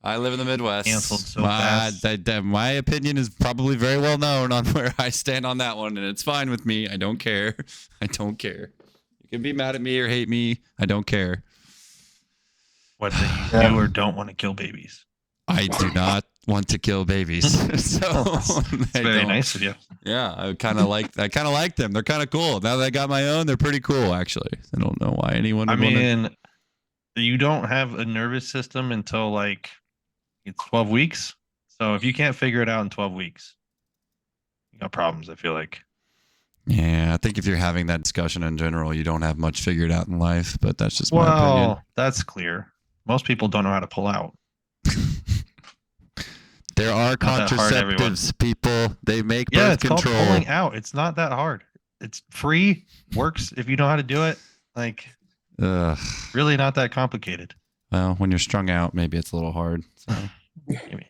I live in the Midwest. Canceled so fast. My opinion is probably very well known on where I stand on that one, and it's fine with me. I don't care. I don't care. You can be mad at me or hate me. I don't care. What that you do or don't want to kill babies. I do not want to kill babies. So It's very nice of you. Yeah, I kind of like them. They're kind of cool. Now that I got my own, they're pretty cool actually. I don't know why anyone would I mean, you don't have a nervous system until like it's 12 weeks. So if you can't figure it out in 12 weeks, you got problems, I feel like. Yeah, I think if you're having that discussion in general, you don't have much figured out in life, but that's just my opinion. Well, that's clear. Most people don't know how to pull out. There are that hard, everyone. contraceptives, people. They make Yeah, birth it's control. called pulling out. It's not that hard. It's free, works if you know how to do it. Like, Ugh. really not that complicated. Well, when you're strung out, maybe it's a little hard. So. Maybe.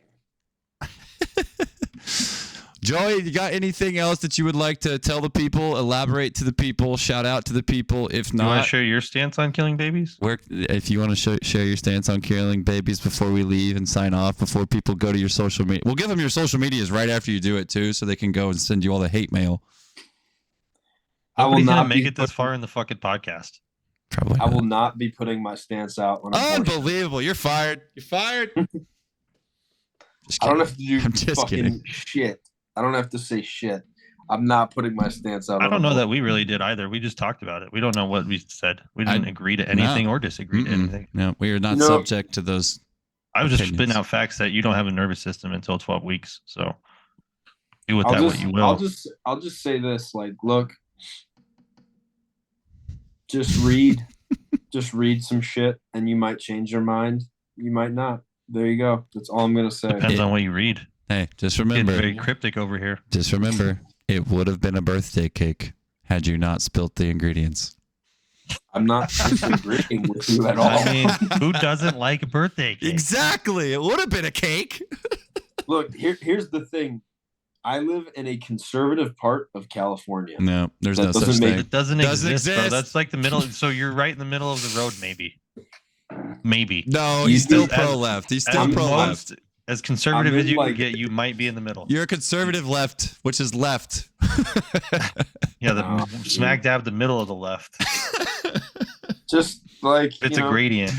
Joey, you got anything else that you would like to tell the people, elaborate to the people, shout out to the people? If You want not, to share your stance on killing babies? if you want to share your stance on killing babies before we leave and sign off, before people go to your social media, we'll give them your social medias right after you do it too, so they can go and send you all the hate mail. I will Nobody's gonna not make be it this far in the fucking podcast. Probably. I will not be putting my stance out on abortion. Unbelievable! You're fired. You're fired. Just I don't kidding. have to do I'm just fucking kidding. shit. I don't have to say shit. I'm not putting my stance out. I on don't know that abortion. we really did either. We just talked about it. We don't know what we said. We didn't agree to anything or disagree to anything. No, we are not No. subject to those. I was just opinions. spitting out facts that you don't have a nervous system until 12 weeks. So do with I'll that just, what you will. I'll just say this. Like, look, just read some shit, and you might change your mind. You might not. There you go. That's all I'm gonna say. Depends on what you read. Hey, just Getting remember. very cryptic over here. Just remember, it would have been a birthday cake had you not spilt the ingredients. I'm not disagreeing with you at all. I mean, who doesn't like a birthday cake? Exactly. It would have been a cake. Look, here's the thing. I live in a conservative part of California. No, there's That no such doesn't make- thing. It doesn't, Doesn't exist, bro. exist. That's like the middle. So you're right in the middle of the road, maybe. Maybe. No, You he's still do- pro-left. He's still As pro-left. as conservative I'm as in, you like- can get, you might be in the middle. You're a conservative left, which is left. Yeah, the Oh, smack dab the middle of the left. Just like It's a gradient.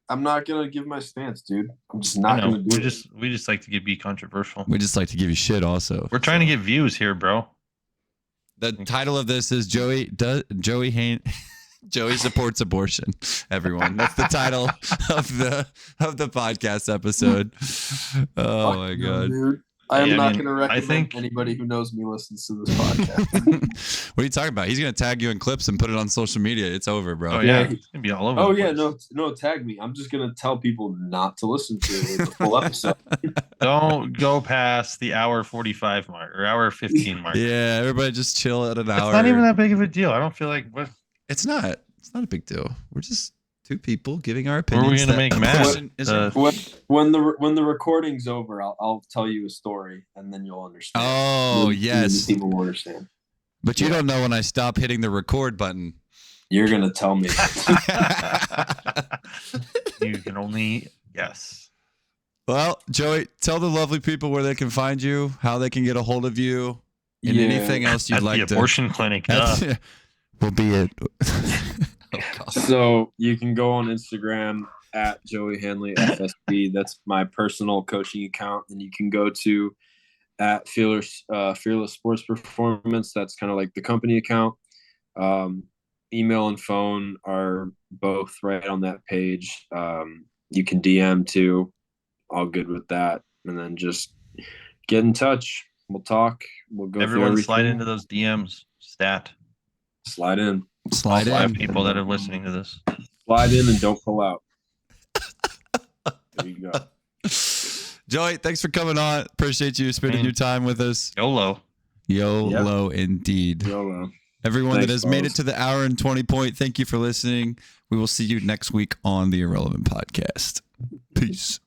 I'm not gonna give my stance, dude. I'm just I not know. gonna do it. We just like to be controversial. We just like to give you shit also. We're trying to get views here, bro. The title of this is Joey supports abortion. Everyone, that's the title of the podcast episode. Oh my god, dude. I am not going to I recommend think anybody who knows me listens to this podcast. What are you talking about? He's gonna tag you in clips and put it on social media. It's over, bro. Oh yeah, Yeah. it's gonna be all over. Oh the yeah, place. no, tag me. I'm just going to tell people not to listen to the full episode. Don't go past the hour 45 mark or hour 15 mark. Yeah, everybody just chill at an hour. It's not even that big of a deal. I don't feel like what. It's not. It's not a big deal. We're just two people giving our Where are opinions. we gonna make mad? When the recording's over, I'll tell you a story and then you'll understand. Oh yes, people will understand. But you don't know when I stop hitting the record button. You're gonna tell me. You can only guess. Well, Joey, tell the lovely people where they can find you, how they can get a hold of you, and anything else you'd At like the abortion clinic. Will be it. So you can go on Instagram at Joey Hanley FSB. That's my personal coaching account, and you can go to at Fearless Sports Performance. That's kind of like the company account. Email and phone are both right on that page. You can DM too. All good with that, and then just get in touch. We'll talk. We'll go. Everyone slide into those DMs. Slide in. Slide in. 5 people that are listening to this. Slide in and don't pull out. There you go. Joey, thanks for coming on. Appreciate you spending your time with us. YOLO. YOLO indeed. YOLO. Everyone Thanks, that has made it fellas. to the hour and 20 point, thank you for listening. We will see you next week on the Irrelevant Podcast. Peace.